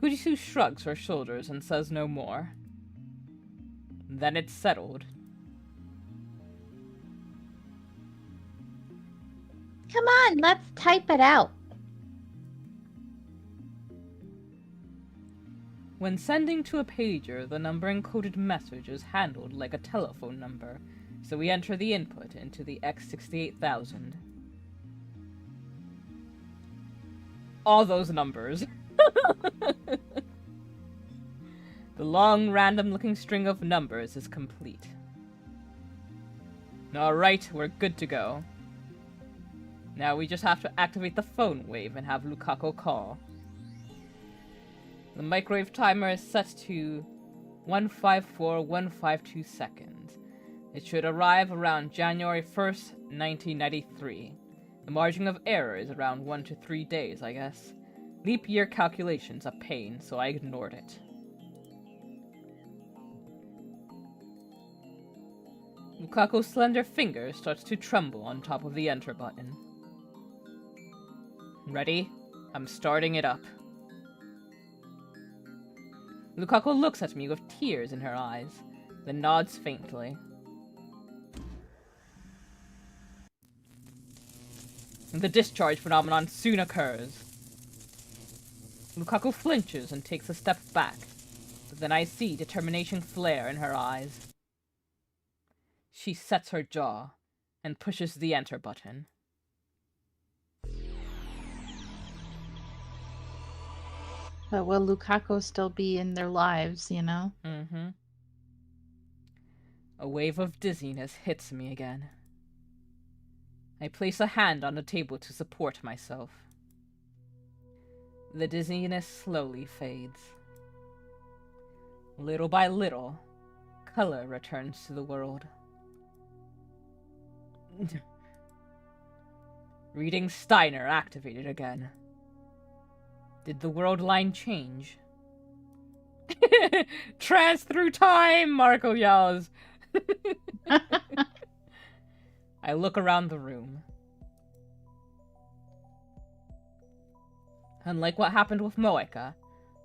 Fujisu shrugs her shoulders and says no more. Then it's settled. Come on, let's type it out. When sending to a pager, the number-encoded message is handled like a telephone number, so we enter the input into the X68000. All those numbers. The long, random-looking string of numbers is complete. Alright, we're good to go. Now we just have to activate the phone wave and have Lukaku call. The microwave timer is set to 154.152 seconds. It should arrive around January 1st, 1993. The margin of error is around 1 to 3 days, I guess. Leap year calculation's a pain, so I ignored it. Lukaku's slender finger starts to tremble on top of the enter button. Ready? I'm starting it up. Lukaku looks at me with tears in her eyes, then nods faintly. The discharge phenomenon soon occurs. Lukaku flinches and takes a step back, but then I see determination flare in her eyes. She sets her jaw and pushes the enter button. But will Lukaku still be in their lives, you know? Mm-hmm. A wave of dizziness hits me again. I place a hand on the table to support myself. The dizziness slowly fades. Little by little, color returns to the world. Reading Steiner activated again. Did the world line change? Trance through time, Marco yells. I look around the room. Unlike what happened with Moeka,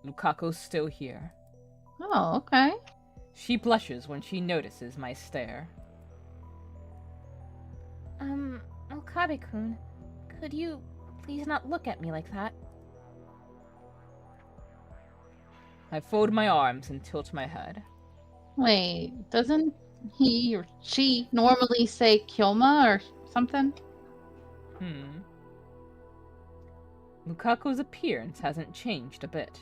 Lukako's still here. Oh, okay. She blushes when she notices my stare. Okabe-kun, could you please not look at me like that? I fold my arms and tilt my head. Wait, doesn't he or she normally say Kyoma or something? Lukako's appearance hasn't changed a bit.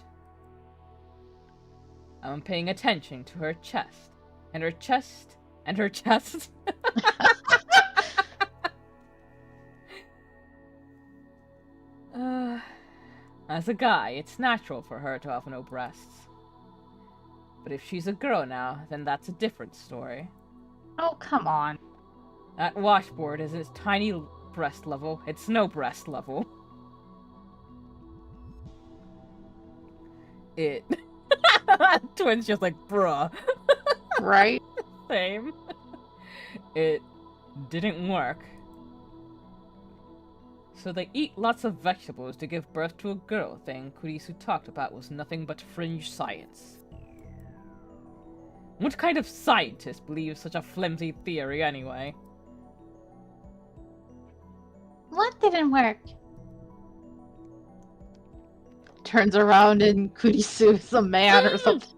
I'm paying attention to her chest, and her chest, and her chest. As a guy, it's natural for her to have no breasts. But if she's a girl now, then that's a different story. Oh, come on. That washboard is its tiny breast level. It's no breast level. It... Twin's just like, bruh. Right? Same. It didn't work. So they eat lots of vegetables to give birth to a girl thing Kurisu talked about was nothing but fringe science. What kind of scientist believes such a flimsy theory anyway? What didn't work? Turns around and Kurisu's a man or something.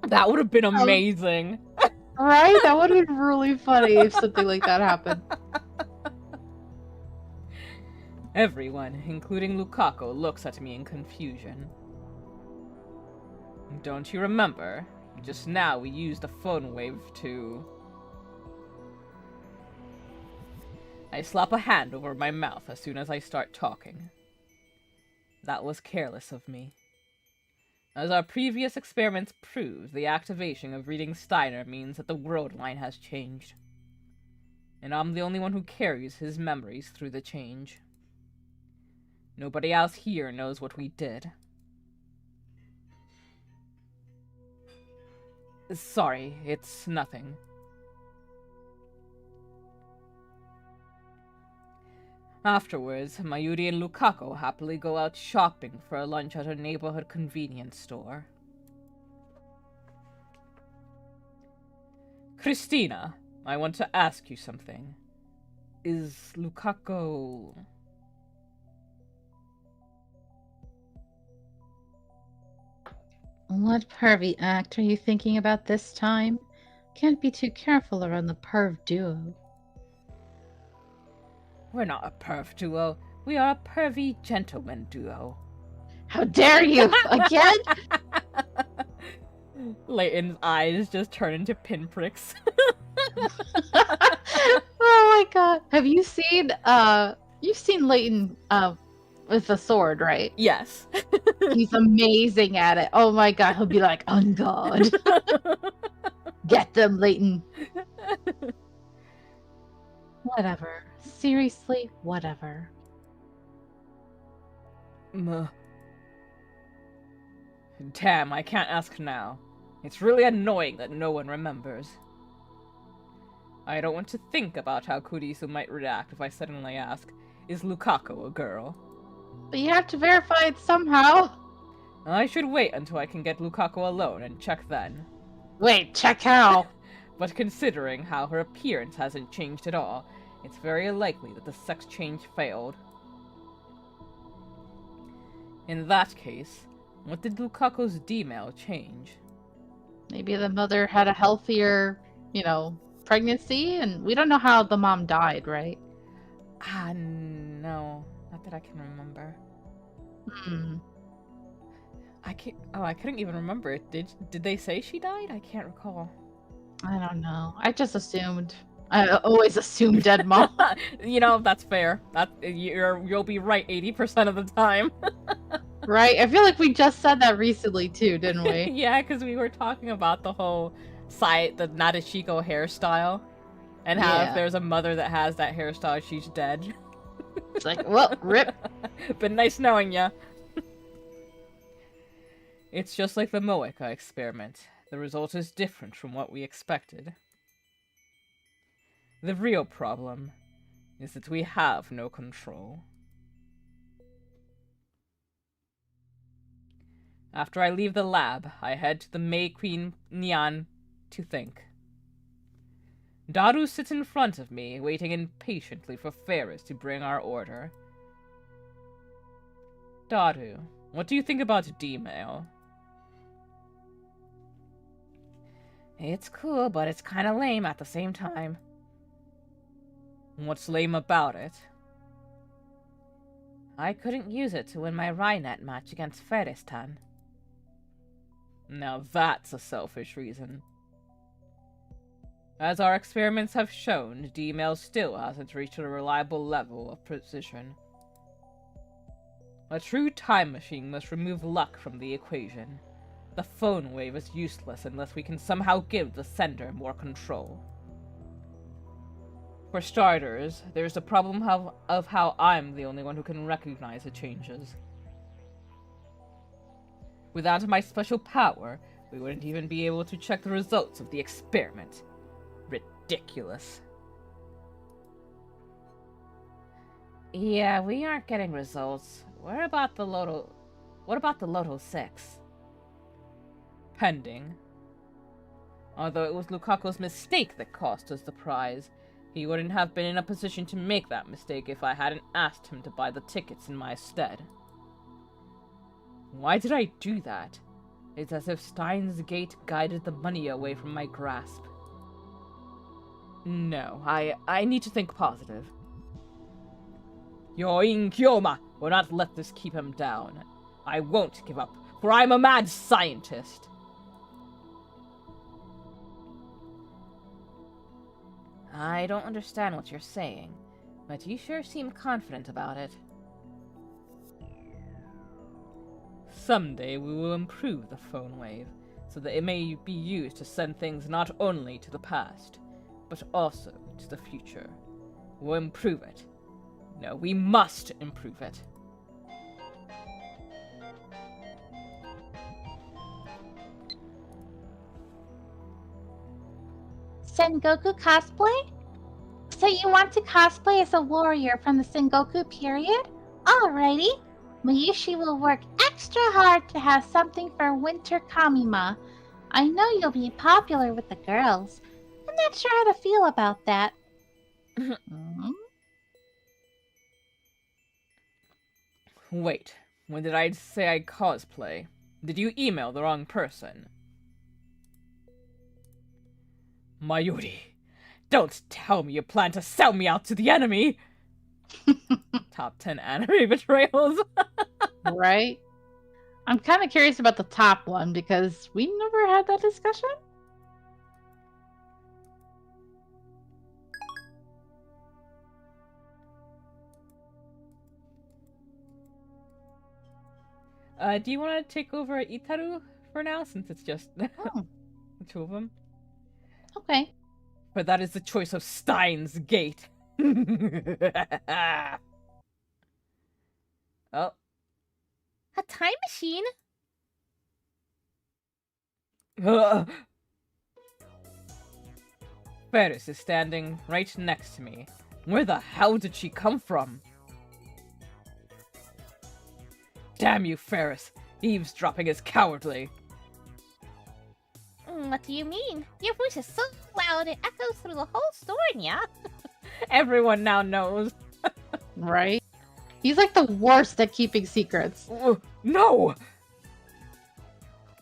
That would have been amazing. Right? That would have been really funny if something like that happened. Everyone, including Lukako, looks at me in confusion. Don't you remember? Just now we used a phone wave to... I slap a hand over my mouth as soon as I start talking. That was careless of me. As our previous experiments proved, the activation of reading Steiner means that the world line has changed. And I'm the only one who carries his memories through the change. Nobody else here knows what we did. Sorry, it's nothing. Afterwards, Mayuri and Lukako happily go out shopping for a lunch at a neighborhood convenience store. Christina, I want to ask you something. Is Lukako... What pervy act are you thinking about this time? Can't be too careful around the perv duo. We're not a perv duo. We are a pervy gentleman duo. How dare you! Again? Layton's eyes just turn into pinpricks. Oh my god. Have you seen, you've seen Layton, with a sword, right? Yes. He's amazing at it. Oh my god, he'll be like, on God. Get them, Layton. Whatever. Seriously, whatever. Damn, I can't ask now. It's really annoying that no one remembers. I don't want to think about how Kurisu might react if I suddenly ask, is Lukako a girl? But you have to verify it somehow. I should wait until I can get Lukako alone and check then. Wait, check how? But considering how her appearance hasn't changed at all, it's very likely that the sex change failed. In that case, what did Lukako's Dmail change? Maybe the mother had a healthier, pregnancy, and we don't know how the mom died, right? No. Not that I can remember. I couldn't even remember it. Did they say she died? I can't recall. I don't know. I just assumed. I always assume dead mom. You know, that's fair. You'll be right 80% of the time. Right? I feel like we just said that recently too, didn't we? Yeah, because we were talking about the whole the Nadeshiko hairstyle. And how if Yeah. there's a mother that has that hairstyle, she's dead. It's like, well, rip. But nice knowing ya. It's just like the Moeka experiment. The result is different from what we expected. The real problem is that we have no control. After I leave the lab, I head to the May Queen Nyan to think. Daru sits in front of me, waiting impatiently for Ferris to bring our order. Daru, what do you think about Dmail? It's cool, but it's kinda lame at the same time. What's lame about it? I couldn't use it to win my Rhinet match against Feristan. Now that's a selfish reason. As our experiments have shown, Dmail still hasn't reached a reliable level of precision. A true time machine must remove luck from the equation. The phone wave is useless unless we can somehow give the sender more control. For starters, there's the problem of how I'm the only one who can recognize the changes. Without my special power, we wouldn't even be able to check the results of the experiment. Ridiculous. Yeah, we aren't getting results. What about the Loto 6? Pending. Although it was Lukaku's mistake that cost us the prize, he wouldn't have been in a position to make that mistake if I hadn't asked him to buy the tickets in my stead. Why did I do that? It's as if Steins' gate guided the money away from my grasp. No, I need to think positive. Yoin Kyoma will not let this keep him down. I won't give up, for I'm a mad scientist. I don't understand what you're saying, but you sure seem confident about it. Someday we will improve the phone wave, so that it may be used to send things not only to the past, but also to the future. We'll improve it. No, we must improve it. Sengoku cosplay? So you want to cosplay as a warrior from the Sengoku period? Alrighty. Mayushi will work extra hard to have something for Winter Kamima. I know you'll be popular with the girls. I'm not sure how to feel about that. Wait, when did I say I cosplay? Did you email the wrong person? Mayuri, don't tell me you plan to sell me out to the enemy! Top 10 anime betrayals. Right? I'm kind of curious about the top one because we never had that discussion. Do you want to take over Itaru for now, since it's just the two of them? Okay. But that is the choice of Steins' Gate. Oh. A time machine? Ferris is standing right next to me. Where the hell did she come from? Damn you, Ferris. Eavesdropping is cowardly. What do you mean? Your voice is so loud it echoes through the whole store, yeah? Everyone now knows. Right? He's like the worst at keeping secrets. No!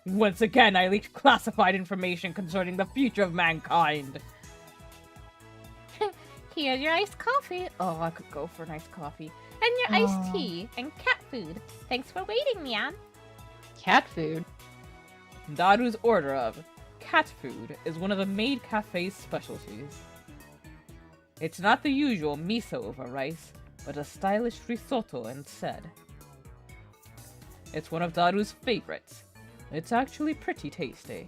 Once again, I leaked classified information concerning the future of mankind. Here's your iced coffee. Oh, I could go for an iced coffee. And your iced tea and cat food. Thanks for waiting, Mian. Cat food. Daru's order of cat food is one of the Maid Cafe's specialties. It's not the usual miso over rice, but a stylish risotto instead. It's one of Daru's favorites. It's actually pretty tasty.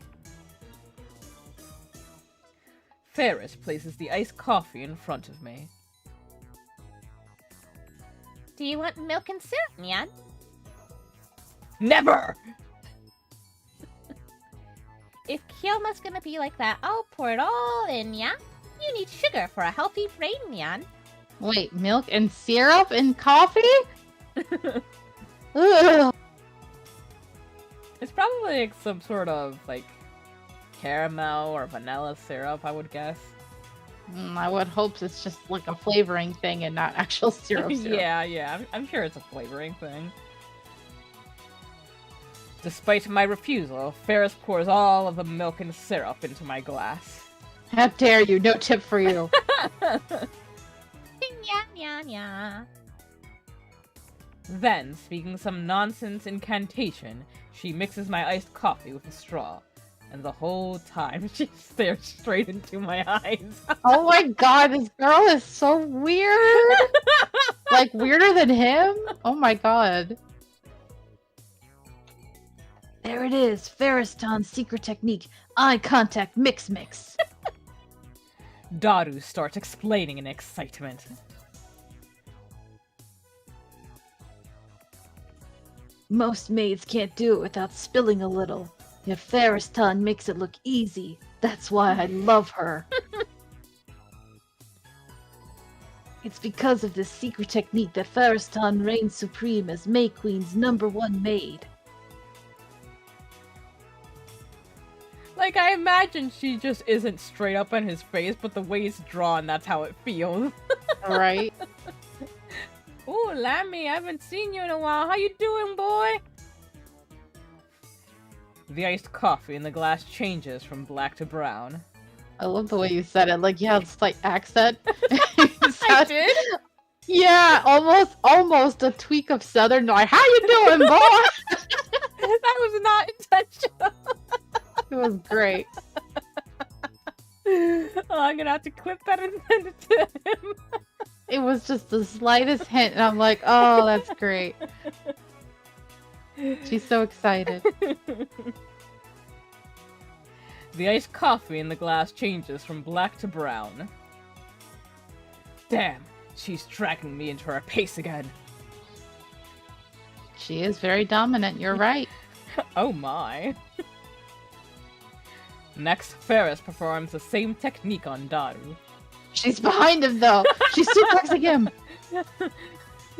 Ferris places the iced coffee in front of me. Do you want milk and syrup, Nyan? Never! If Kyoma's gonna be like that, I'll pour it all in, yeah? You need sugar for a healthy brain, Nyan. Wait, milk and syrup and coffee? Ugh. It's probably like some sort of like caramel or vanilla syrup, I would guess. I would hope it's just like a flavoring thing and not actual syrup. Yeah, I'm sure it's a flavoring thing. Despite my refusal, Ferris pours all of the milk and syrup into my glass. How dare you? No tip for you. Nya, nya, nya. Then, speaking some nonsense incantation, she mixes my iced coffee with a straw. And the whole time, she stares straight into my eyes. Oh my god, this girl is so weird! Like, weirder than him? Oh my god. There it is, Ferriston's secret technique. Eye contact mix. Daru starts explaining in excitement. Most maids can't do it without spilling a little. Yet Ferriston makes it look easy. That's why I love her. It's because of this secret technique that Ferriston reigns supreme as May Queen's #1 maid. Like, I imagine she just isn't straight up in his face, but the way he's drawn, that's how it feels. Right? Ooh, Lammy, I haven't seen you in a while. How you doing, boy? The iced coffee in the glass changes from black to brown. I love the way you said it. Like, you had a slight accent. I did? Yeah, almost a tweak of Southern. Like, how you doing, boy? That was not intentional. It was great. Oh, I'm gonna have to clip that and send it to him. It was just the slightest hint, and I'm like, oh, that's great. She's so excited. The iced coffee in the glass changes from black to brown. Damn, she's dragging me into her pace again. She is very dominant, you're right. Oh my. Next, Ferris performs the same technique on Daru. She's behind him, though. She's suplexing him.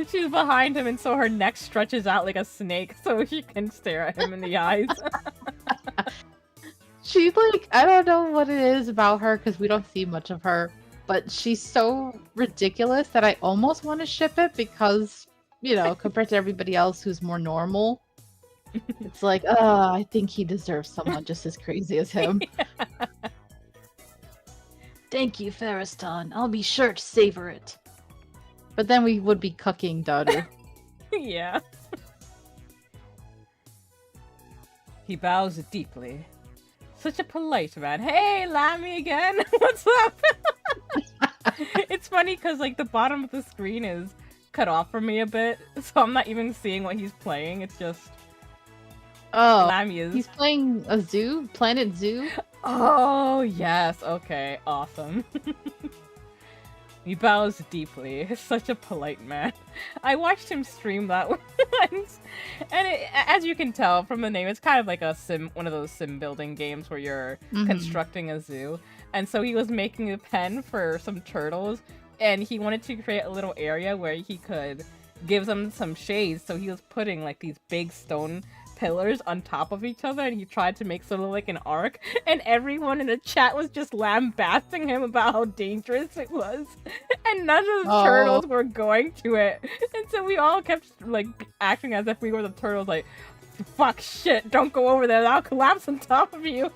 She's behind him, and so her neck stretches out like a snake so she can stare at him in the eyes. She's like, I don't know what it is about her, because we don't see much of her, but she's so ridiculous that I almost want to ship it because, you know, compared to everybody else who's more normal, it's like, I think he deserves someone just as crazy as him. Yeah. Thank you, Ferriston. I'll be sure to savor it. But then we would be cucking Daru. Yeah. He bows deeply. Such a polite man. Hey, Lammy again. What's up? It's funny because like the bottom of the screen is cut off for me a bit, so I'm not even seeing what he's playing. It's just Lammy is. He's playing a zoo, Planet Zoo. Oh yes. Okay. Awesome. He bows deeply. He's such a polite man. I watched him stream that once, and as you can tell from the name, it's kind of like one of those sim building games where you're constructing a zoo. And so he was making a pen for some turtles, and he wanted to create a little area where he could give them some shades. So he was putting like these big stone pillars on top of each other, and he tried to make sort of like an arc, and everyone in the chat was just lambasting him about how dangerous it was, and none of the turtles were going to it, and so we all kept like acting as if we were the turtles, like, fuck, shit, don't go over there, I'll collapse on top of you.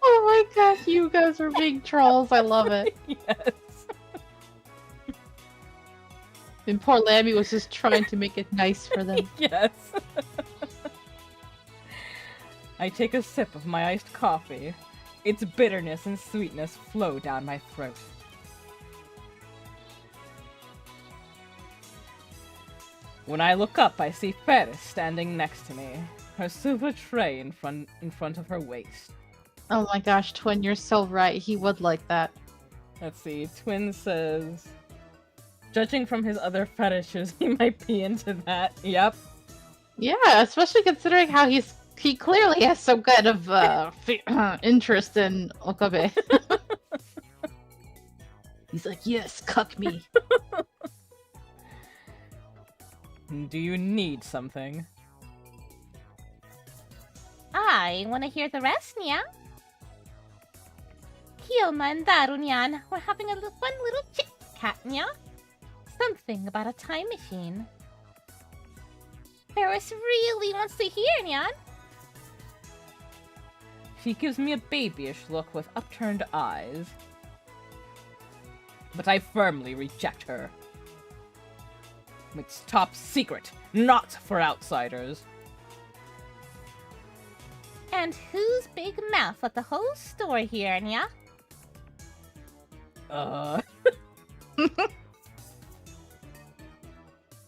Oh my gosh, you guys are big trolls. I love it. Yes. And poor Lammy was just trying to make it nice for them. Yes. I take a sip of my iced coffee. Its bitterness and sweetness flow down my throat. When I look up, I see Ferris standing next to me, her silver tray in front of her waist. Oh my gosh, Twin, you're so right. He would like that. Let's see, Twin says... Judging from his other fetishes, he might be into that. Yep. Yeah, especially considering how he clearly has some kind of interest in Okabe. He's like, yes, cuck me. Do you need something? I want to hear the rest, Nya. Kyoma and Daru, Nyan, we're having a fun little chit-chat, Nya. Something about a time machine. Ferris really wants to hear, Nyan. She gives me a babyish look with upturned eyes. But I firmly reject her. It's top secret, not for outsiders. And whose big mouth with the whole story here, Nya?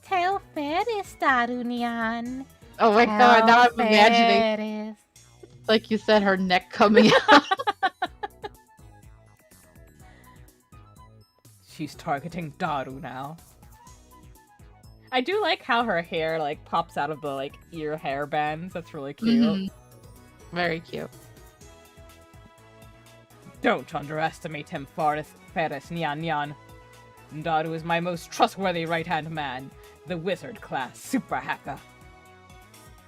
Tell Ferris, Daru, Nyan. Oh my god, now I'm imagining, Ferris. like you said, her neck coming out. She's targeting Daru now. I do like how her hair, like, pops out of the, like, ear hair bands. That's really cute. Mhm. Very cute. Don't underestimate him, Ferris Nyan Nyan. Daru is my most trustworthy right-hand man, the wizard-class super hacker.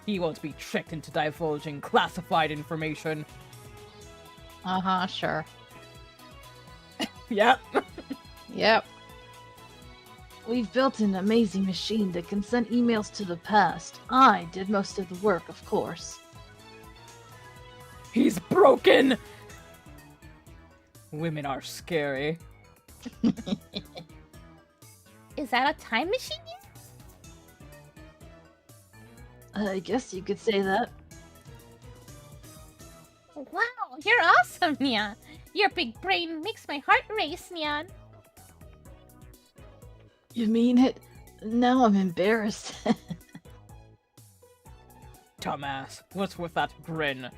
He won't be tricked into divulging classified information. Uh-huh, sure. Yep. Yep. We've built an amazing machine that can send emails to the past. I did most of the work, of course. He's broken! Women are scary. Is that a time machine? I guess you could say that. Wow, you're awesome, Nya. Your big brain makes my heart race, Nyan. You mean it? Now I'm embarrassed. Dumbass, what's with that grin?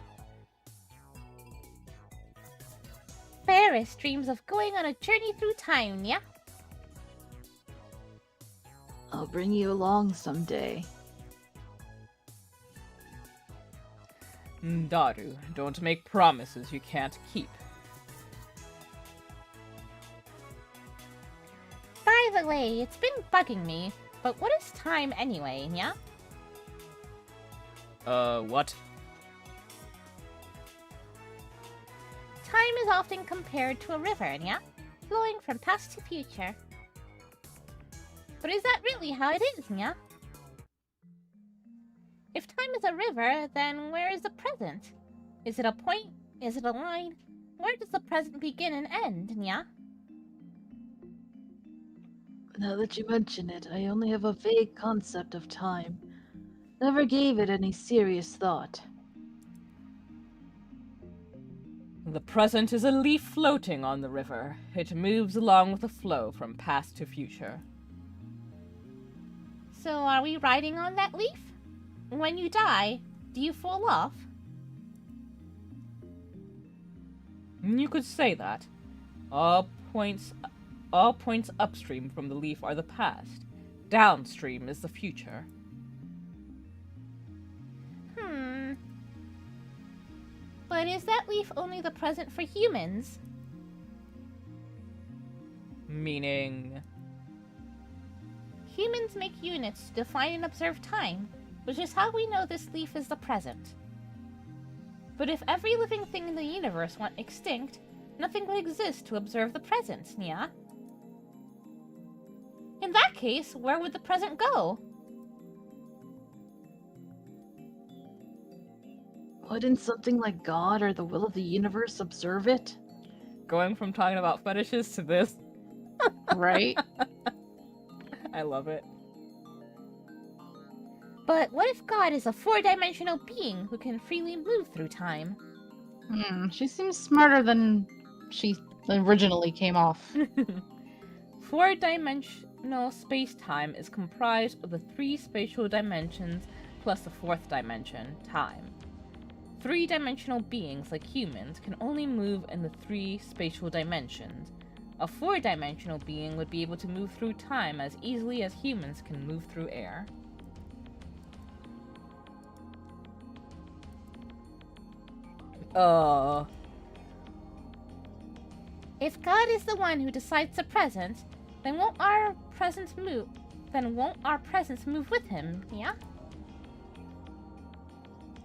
Ferris dreams of going on a journey through time, Nya. I'll bring you along someday. Daru, don't make promises you can't keep. By the way, it's been bugging me, but what is time anyway, Nya? What? Time is often compared to a river, Nya, flowing from past to future. But is that really how it is, Nya? If time is a river, then where is the present? Is it a point? Is it a line? Where does the present begin and end, Nya? Now that you mention it, I only have a vague concept of time. Never gave it any serious thought. The present is a leaf floating on the river. It moves along with the flow from past to future. So are we riding on that leaf? When you die, do you fall off? You could say that. All points upstream from the leaf are the past. Downstream is the future. But is that leaf only the present for humans? Meaning... Humans make units to define and observe time, which is how we know this leaf is the present. But if every living thing in the universe went extinct, nothing would exist to observe the present, Nya. In that case, where would the present go? Wouldn't something like God or the will of the universe observe it? Going from talking about fetishes to this. Right? I love it. But what if God is a four-dimensional being who can freely move through time? She seems smarter than she originally came off. Four-dimensional space-time is comprised of the three spatial dimensions plus the fourth dimension, time. Three-dimensional beings like humans can only move in the three spatial dimensions. A four-dimensional being would be able to move through time as easily as humans can move through air. If God is the one who decides the present, then won't our presence move with him, yeah?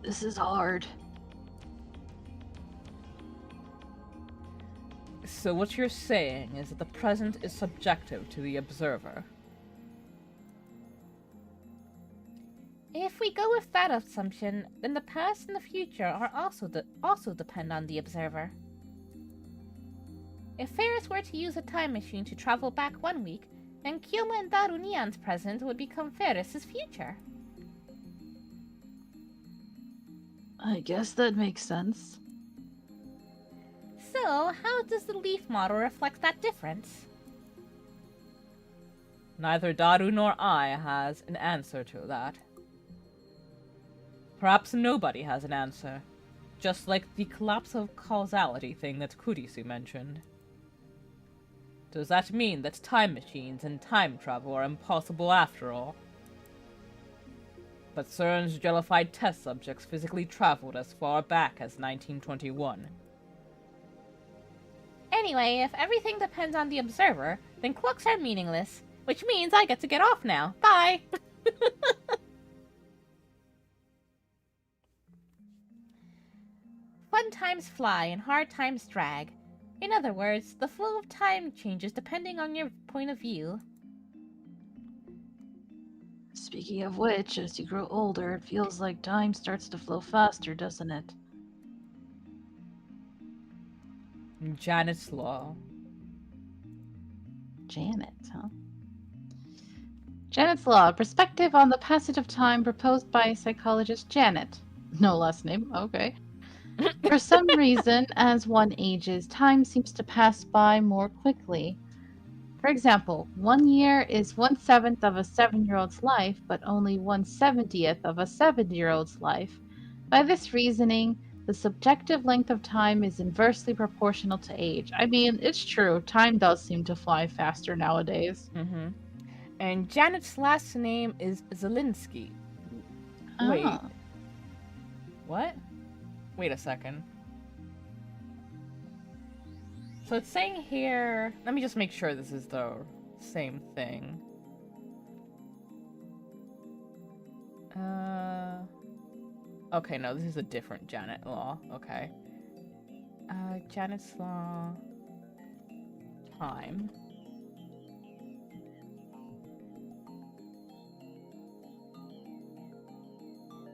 This is hard. So what you're saying is that the present is subjective to the observer. If we go with that assumption, then the past and the future are also depend on the observer. If Ferris were to use a time machine to travel back 1 week, then Kyoma and Darunian's present would become Ferris's future. I guess that makes sense. So, how does the leaf model reflect that difference? Neither Daru nor I has an answer to that. Perhaps nobody has an answer, just like the collapse of causality thing that Kurisu mentioned. Does that mean that time machines and time travel are impossible after all? But CERN's jellified test subjects physically traveled as far back as 1921. Anyway, if everything depends on the observer, then clocks are meaningless, which means I get to get off now. Bye! Fun times fly and hard times drag. In other words, the flow of time changes depending on your point of view. Speaking of which, as you grow older, it feels like time starts to flow faster, doesn't it? Janet's Law. Janet, huh? Janet's Law, a perspective on the passage of time proposed by psychologist Janet. No last name, okay. For some reason, as one ages, time seems to pass by more quickly. For example, 1 year is 1/7 of a 7-year-old's life, but only 1/70th of a 7-year-old's life. By this reasoning, the subjective length of time is inversely proportional to age. I mean, it's true, time does seem to fly faster nowadays. Mm-hmm. And Janet's last name is Zelinsky. Wait. Ah. What? Wait a second. So it's saying here... Let me just make sure this is the same thing. Okay, no, this is a different Janet Law. Okay. Janet's Law... Time.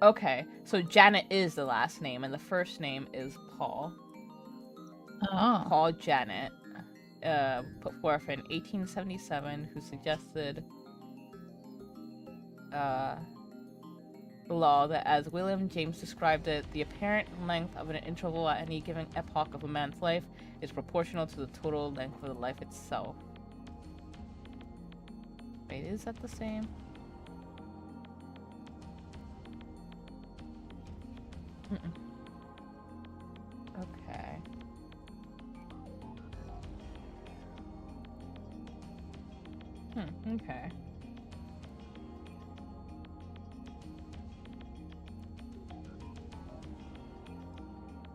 Okay, so Janet is the last name, and the first name is Paul. Oh. Paul Janet, put forth in 1877, who suggested the law that, as William James described it, the apparent length of an interval at any given epoch of a man's life is proportional to the total length of the life itself. Wait, is that the same? Okay. Okay.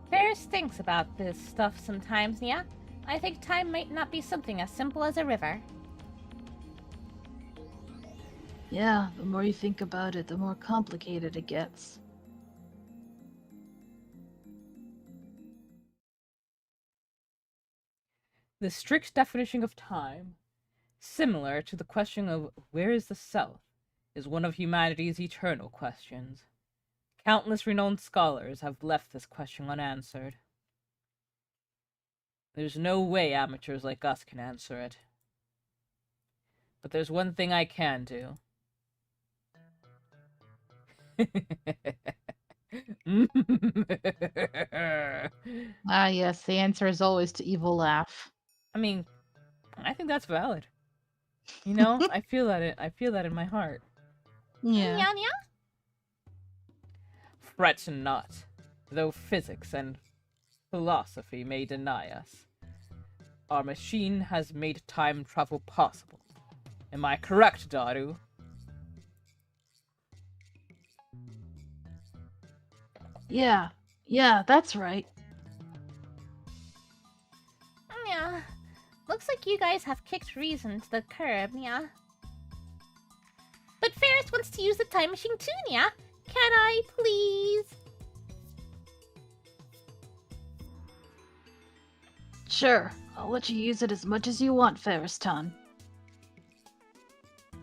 Ferris thinks about this stuff sometimes, yeah? I think time might not be something as simple as a river. Yeah, the more you think about it, the more complicated it gets. The strict definition of time, similar to the question of where is the South, is one of humanity's eternal questions. Countless renowned scholars have left this question unanswered. There's no way amateurs like us can answer it. But there's one thing I can do. Ah, yes, the answer is always to evil laugh. I mean, I think that's valid. You know, I feel that in my heart. Yeah. Nya nya? Fret not, though physics and philosophy may deny us. Our machine has made time travel possible. Am I correct, Daru? Yeah, that's right. Yeah. Looks like you guys have kicked reason to the curb, yeah. But Ferris wants to use the time machine too, yeah. Can I, please? Sure, I'll let you use it as much as you want, Ferris-tan.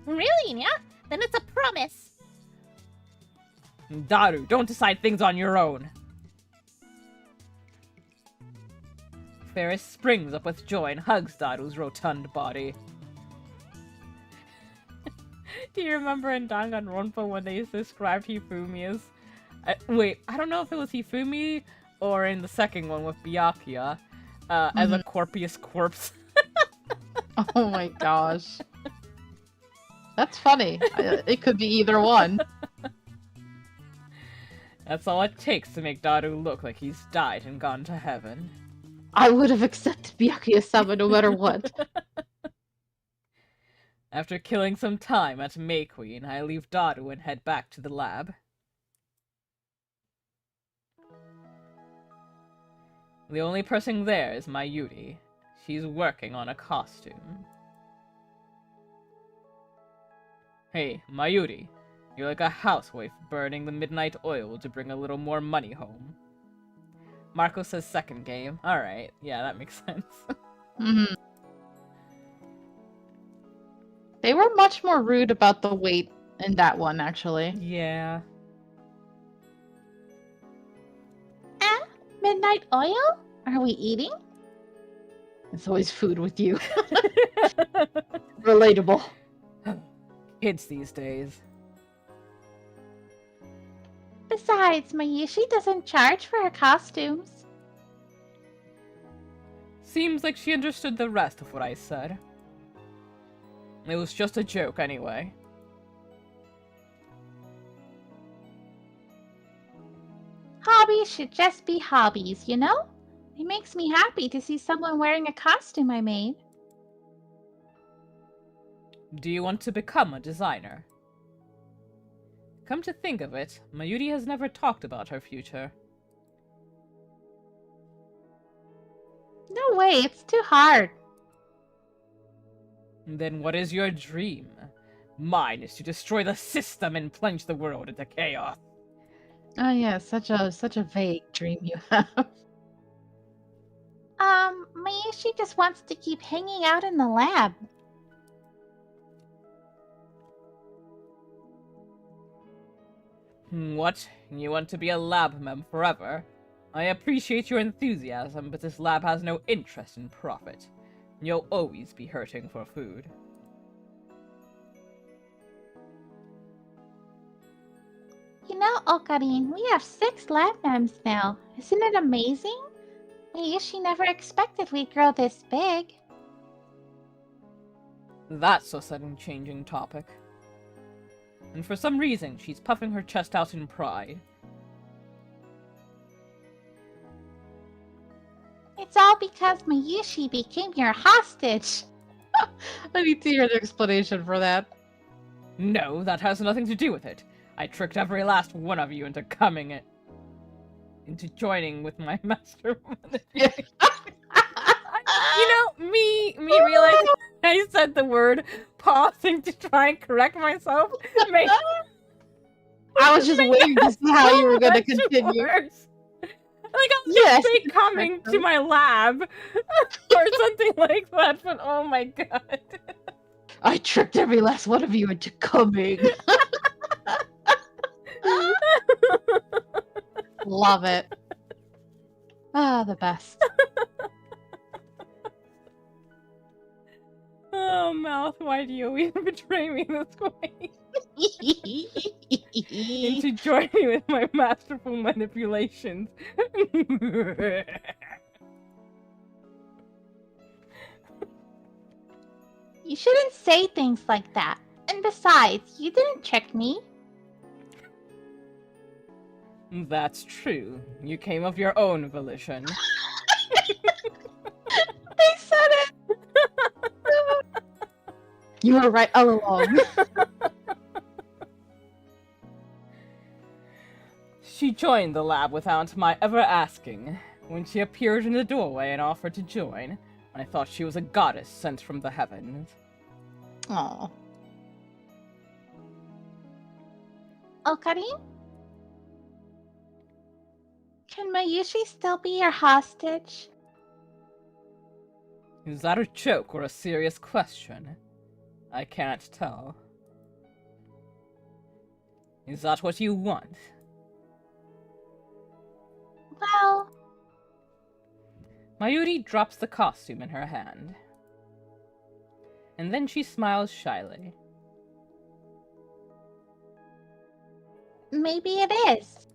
Really, yeah? Then it's a promise. Daru, don't decide things on your own. Ferris springs up with joy and hugs Daru's rotund body. Do you remember in Danganronpa when they described Hifumi as... wait, I don't know if it was Hifumi or in the second one with Byakuya as a corpious corpse. Oh my gosh. That's funny. It could be either one. That's all it takes to make Daru look like he's died and gone to heaven. I would have accepted Byakuya-sama no matter what. After killing some time at May Queen, I leave Daru and head back to the lab. The only person there is Mayuri. She's working on a costume. Hey, Mayuri. You're like a housewife burning the midnight oil to bring a little more money home. Marco says second game. Alright, yeah, that makes sense. Mm-hmm. They were much more rude about the weight in that one, actually. Yeah. Midnight oil? Are we eating? It's always food with you. Relatable. Kids these days. Besides, Mayushi doesn't charge for her costumes. Seems like she understood the rest of what I said. It was just a joke anyway. Hobbies should just be hobbies, you know? It makes me happy to see someone wearing a costume I made. Do you want to become a designer? Come to think of it, Mayuri has never talked about her future. No way, it's too hard. Then what is your dream? Mine is to destroy the system and plunge the world into chaos. Oh yeah, such a vague dream you have. Mayushi just wants to keep hanging out in the lab. What? You want to be a lab mem forever? I appreciate your enthusiasm, but this lab has no interest in profit. You'll always be hurting for food. You know, Ocarine, we have 6 lab mems now. Isn't it amazing? Mayushi never expected we'd grow this big. That's a sudden changing topic. And for some reason, she's puffing her chest out in pride. It's all because Mayushi became your hostage. I need to hear the explanation for that. No, that has nothing to do with it. I tricked every last one of you into into joining with my master. You know, me realizing I said the word, pausing to try and correct myself. I was just waiting to see how you were going to continue. Worse. Like, I was just straight coming to my lab or something like that, but oh my god. I tricked every last one of you into coming. Love it. Ah, the best. Oh, Mouth, why do you always betray me this way? into joining with my masterful manipulations. You shouldn't say things like that. And besides, you didn't trick me. That's true. You came of your own volition. They said it! You were right all along. She joined the lab without my ever asking. When she appeared in the doorway and offered to join, I thought she was a goddess sent from the heavens. Aw. Okarin? Can Mayushi still be your hostage? Is that a joke or a serious question? I can't tell. Is that what you want? Well... Mayuri drops the costume in her hand. And then she smiles shyly. maybe it is.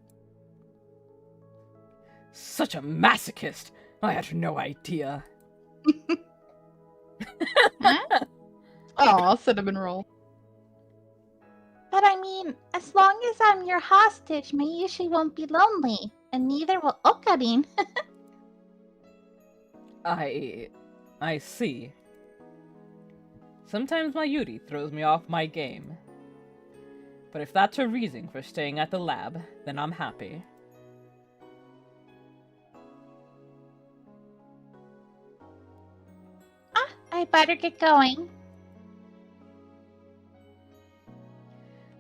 Such a masochist! I had no idea. Huh? Aw, cinnamon roll. But I mean, as long as I'm your hostage, Mayushi won't be lonely, and neither will Okarin. I see. Sometimes my Yuri throws me off my game. But if that's a reason for staying at the lab, then I'm happy. I better get going.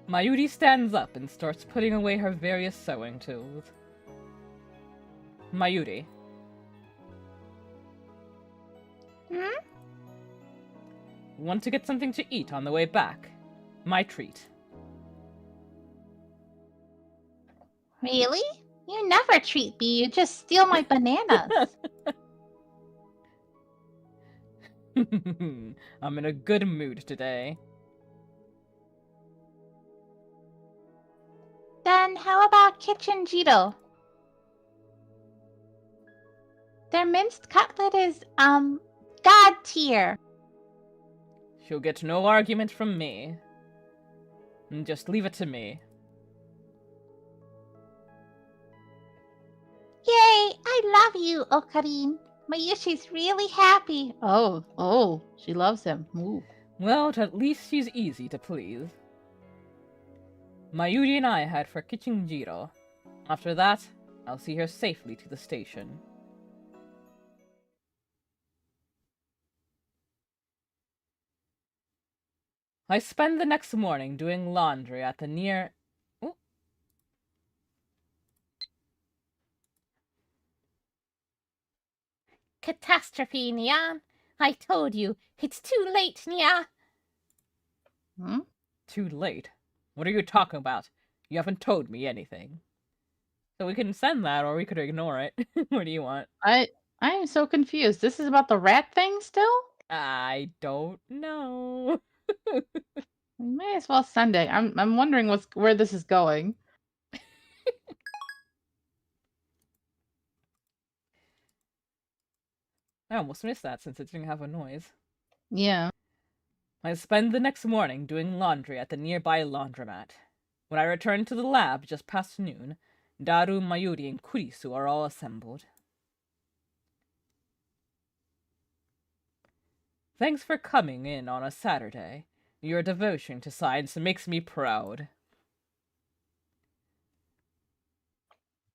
Mayuri stands up and starts putting away her various sewing tools. Mayuri. Hmm? Want to get something to eat on the way back? My treat. Really? You never treat me, you just steal my bananas. I'm in a good mood today. Then how about Kitchen Jito? Their minced cutlet is, god tier. She'll get no argument from me. Just leave it to me. Yay! I love you, Okarin. Mayushi's really happy. Oh, she loves him. Ooh. Well, at least she's easy to please. Mayuri and I head for Kichinjiro. After that, I'll see her safely to the station. I spend the next morning doing laundry at the near... Ooh. Catastrophe, Nya. I told you, it's too late, Nya. Hmm? Too late? What are you talking about? You haven't told me anything. So we can send that, or we could ignore it. What do you want? I am so confused. This is about the rat thing still? I don't know. We may as well send it. I'm wondering where this is going. I almost missed that since it didn't have a noise. Yeah. I spend the next morning doing laundry at the nearby laundromat. When I return to the lab just past noon, Daru, Mayuri, and Kurisu are all assembled. Thanks for coming in on a Saturday. Your devotion to science makes me proud.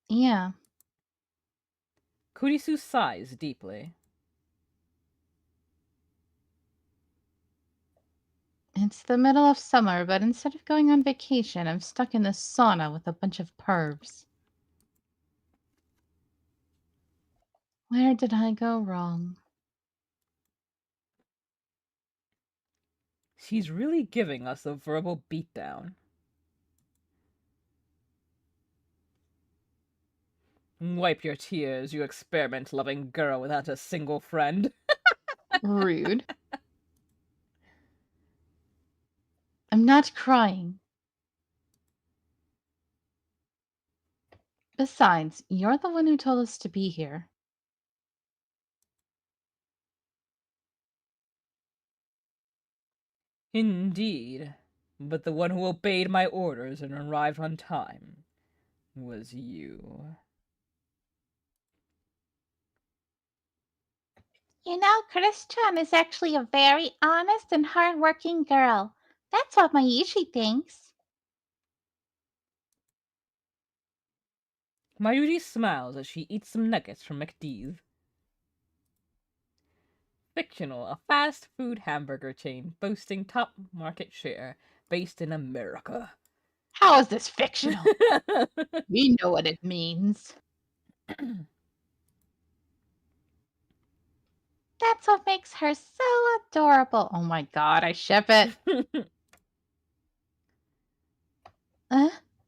Yeah. Kurisu sighs deeply. It's the middle of summer, but instead of going on vacation, I'm stuck in this sauna with a bunch of pervs. Where did I go wrong? She's really giving us a verbal beatdown. Wipe your tears, you experiment-loving girl without a single friend. Rude. I'm not crying. Besides, you're the one who told us to be here. Indeed. But the one who obeyed my orders and arrived on time was you. You know, Christian is actually a very honest and hardworking girl. That's what Mayushi thinks. Mayuri smiles as she eats some nuggets from McDee's. Fictional, a fast food hamburger chain boasting top market share, based in America. How is this fictional? We know what it means. That's what makes her so adorable. Oh my god, I ship it.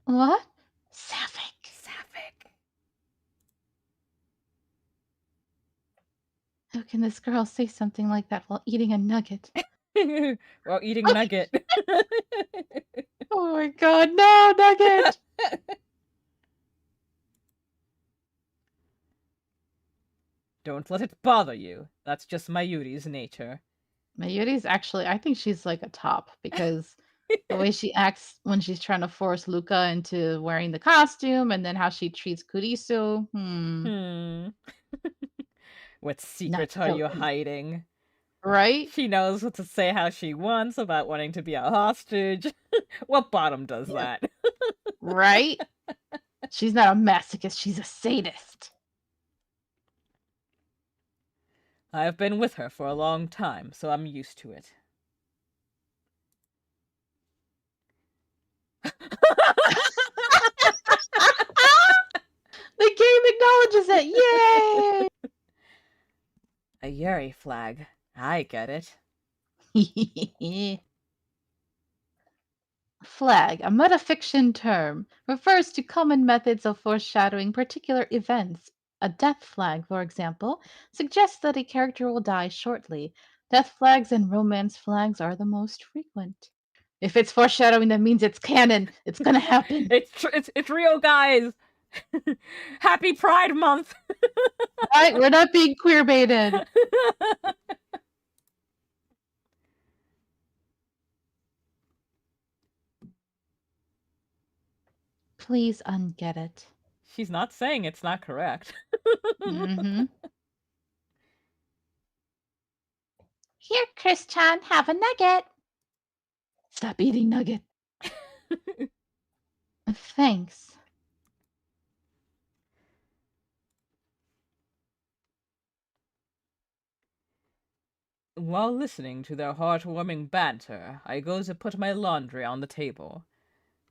What? Sapphic. Sapphic. How can this girl say something like that while eating a nugget? While eating nugget. Oh my god, no, nugget! Don't let it bother you. That's just Mayuri's nature. Mayuri's actually, I think she's like a top because the way she acts when she's trying to force Luca into wearing the costume and then how she treats Kurisu. What Not secrets are you Hilton. hiding? Right? She knows what to say how she wants about wanting to be a hostage. What bottom does Yeah. that? Right? She's not a masochist, she's a sadist. I've been with her for a long time, so I'm used to it. The game acknowledges it! A Yuri flag. I get it. Yay! Flag, a metafiction term, refers to common methods of foreshadowing particular events. A death flag, for example, suggests that a character will die shortly. Death flags and romance flags are the most frequent. If it's foreshadowing, that means it's canon. It's gonna happen. It's real, guys. Happy Pride Month. Right? We're not being queer baited. Please unget it. She's not saying it's not correct. Mm-hmm. Here, Christian, have a nugget. Stop eating nugget. Thanks. While listening to their heartwarming banter, I go to put my laundry on the table.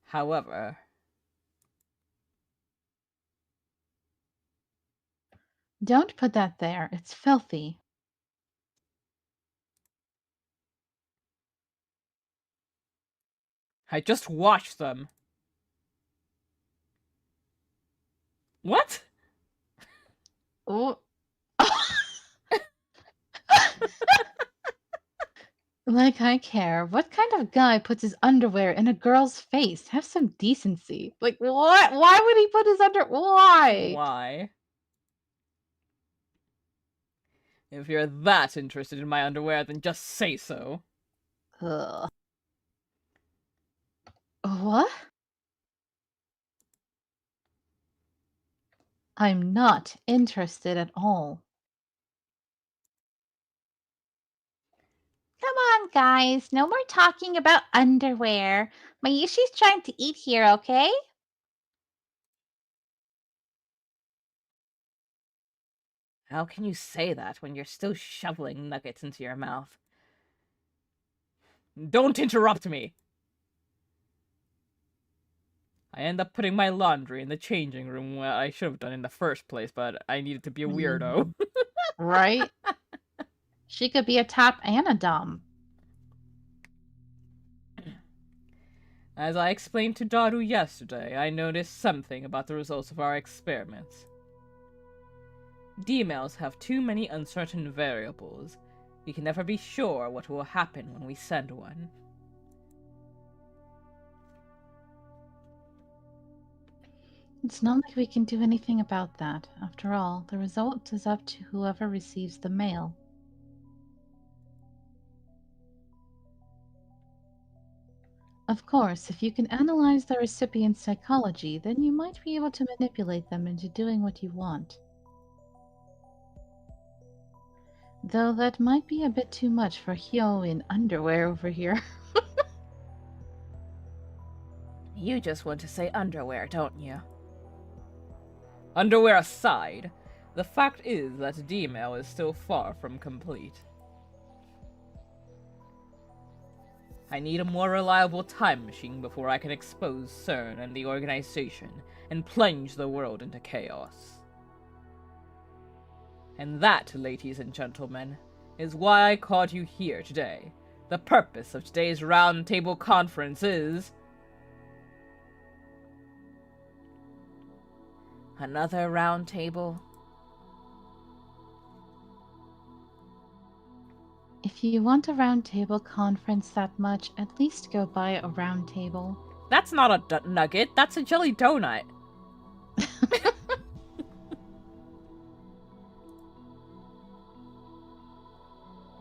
However, Don't put that there. It's filthy. I just washed them. What? Oh. Like I care. What kind of guy puts his underwear in a girl's face? Have some decency. Like what? Why would he put his Why? Why? If you're that interested in my underwear, then just say so. Ugh. What? I'm not interested at all. Come on, guys. No more talking about underwear. Mayushi's trying to eat here, okay? How can you say that when you're still shoveling nuggets into your mouth? Don't interrupt me! I end up putting my laundry in the changing room where I should have done in the first place, but I needed to be a weirdo. Right? She could be a top and a dom. As I explained to Daru yesterday, I noticed something about the results of our experiments. Dmails have too many uncertain variables. We can never be sure what will happen when we send one. It's not like we can do anything about that. After all, the result is up to whoever receives the mail. Of course, if you can analyze the recipient's psychology, then you might be able to manipulate them into doing what you want. Though that might be a bit too much for Hyo in underwear over here. You just want to say underwear, don't you? Underwear aside, the fact is that Dmail is still far from complete. I need a more reliable time machine before I can expose CERN and the organization and plunge the world into chaos. And that, ladies and gentlemen, is why I called you here today. The purpose of today's roundtable conference is... Another roundtable? If you want a roundtable conference that much, at least go buy a roundtable. That's not a nugget, that's a jelly donut.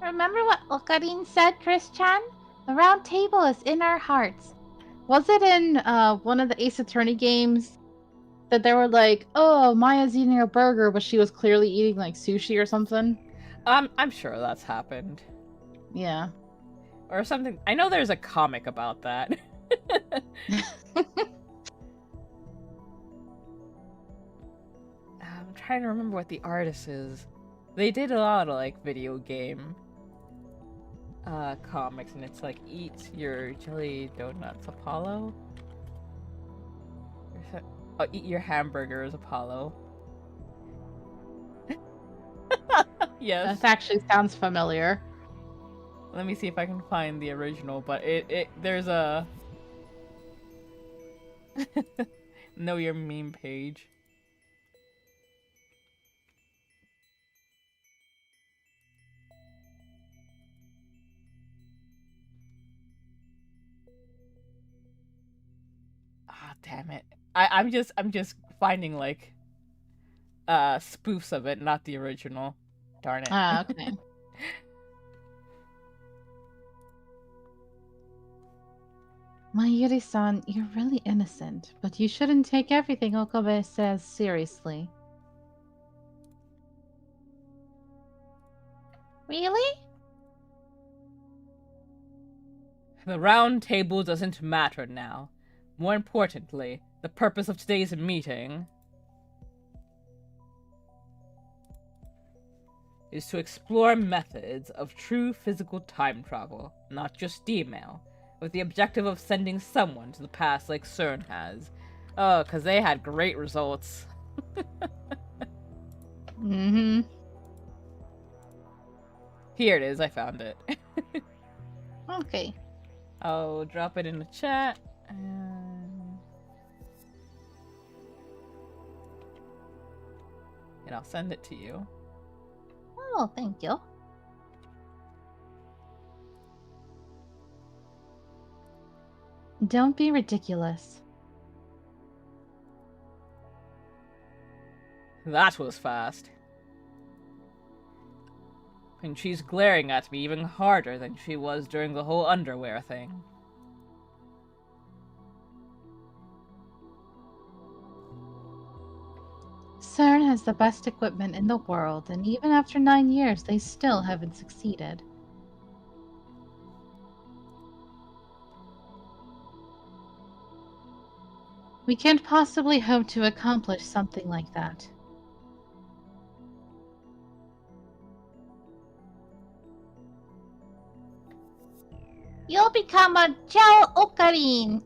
Remember what Okarin said, Chris-chan? The round table is in our hearts. Was it in one of the Ace Attorney games that they were like, oh, Maya's eating a burger, but she was clearly eating like sushi or something? I'm sure that's happened. Yeah. Or something. I know there's a comic about that. I'm trying to remember what the artist is. They did a lot of like video game comics, and it's like eat your jelly donuts, Apollo. Oh, eat your hamburgers, Apollo. Yes. That actually sounds familiar. Let me see if I can find the original, but there's a know your meme page. Ah, damn it. I'm just finding like spoofs of it, not the original. Darn it. Ah, okay. Mayuri-san, you're really innocent, but you shouldn't take everything Okabe says seriously. Really? The round table doesn't matter now. More importantly, the purpose of today's meeting is to explore methods of true physical time travel, not just Dmail, with the objective of sending someone to the past like CERN has. Oh, because they had great results. Mm-hmm. Here it is, I found it. Okay. I'll drop it in the chat. And I'll send it to you. Oh, thank you. Don't be ridiculous. That was fast. And she's glaring at me even harder than she was during the whole underwear thing. CERN has the best equipment in the world, and even after 9 years, they still haven't succeeded. We can't possibly hope to accomplish something like that. You'll become a Gel Okarin.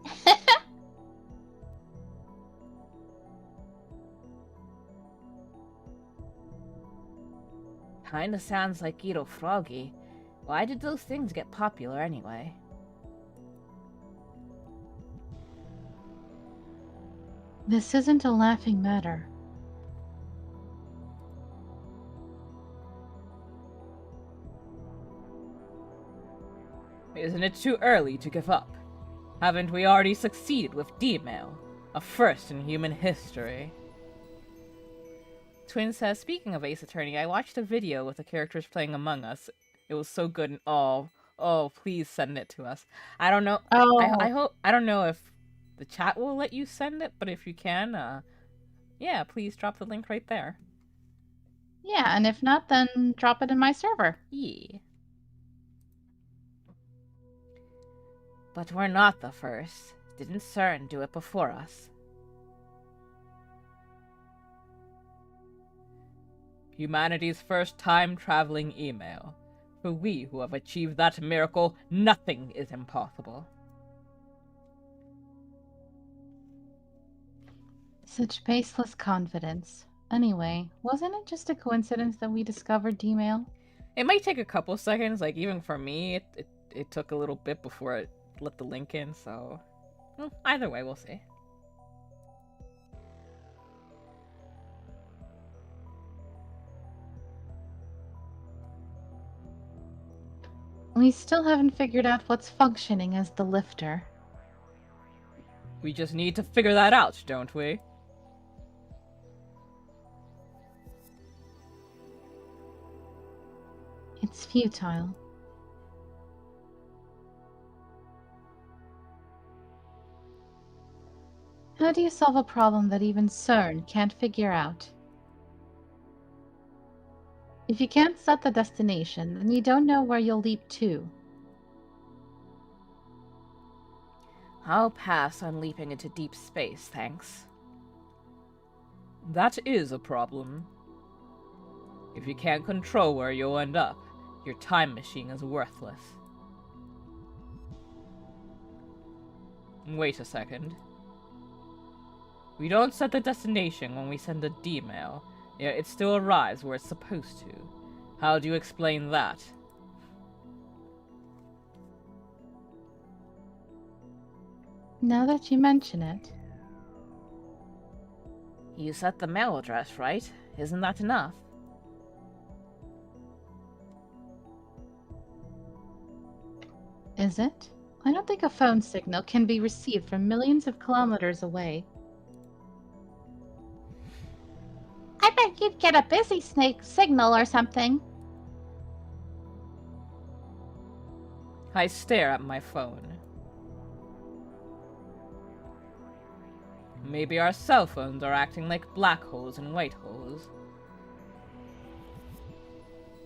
Kinda sounds like Guido Froggy. Why did those things get popular anyway? This isn't a laughing matter. Isn't it too early to give up? Haven't we already succeeded with Dmail? A first in human history. Twin says, speaking of Ace Attorney, I watched a video with the characters playing Among Us. It was so good and please send it to us. I don't know. I don't know if the chat will let you send it, but if you can, yeah, please drop the link right there. Yeah, and if not, then drop it in my server. Yeah. But we're not the first. Didn't CERN do it before us? Humanity's first time-traveling email. For we who have achieved that miracle, nothing is impossible. Such baseless confidence. Anyway, wasn't it just a coincidence that we discovered Dmail? It might take a couple seconds, like even for me, it took a little bit before it let the link in, so... Well, either way, we'll see. We still haven't figured out what's functioning as the lifter. We just need to figure that out, don't we? It's futile. How do you solve a problem that even CERN can't figure out? If you can't set the destination, then you don't know where you'll leap to. I'll pass on leaping into deep space, thanks. That is a problem. If you can't control where you'll end up, your time machine is worthless. Wait a second. We don't set the destination when we send a Dmail, yet it still arrives where it's supposed to. How do you explain that? Now that you mention it. You set the mail address, right? Isn't that enough? Is it? I don't think a phone signal can be received from millions of kilometers away. I bet you'd get a busy snake signal or something. I stare at my phone. Maybe our cell phones are acting like black holes and white holes.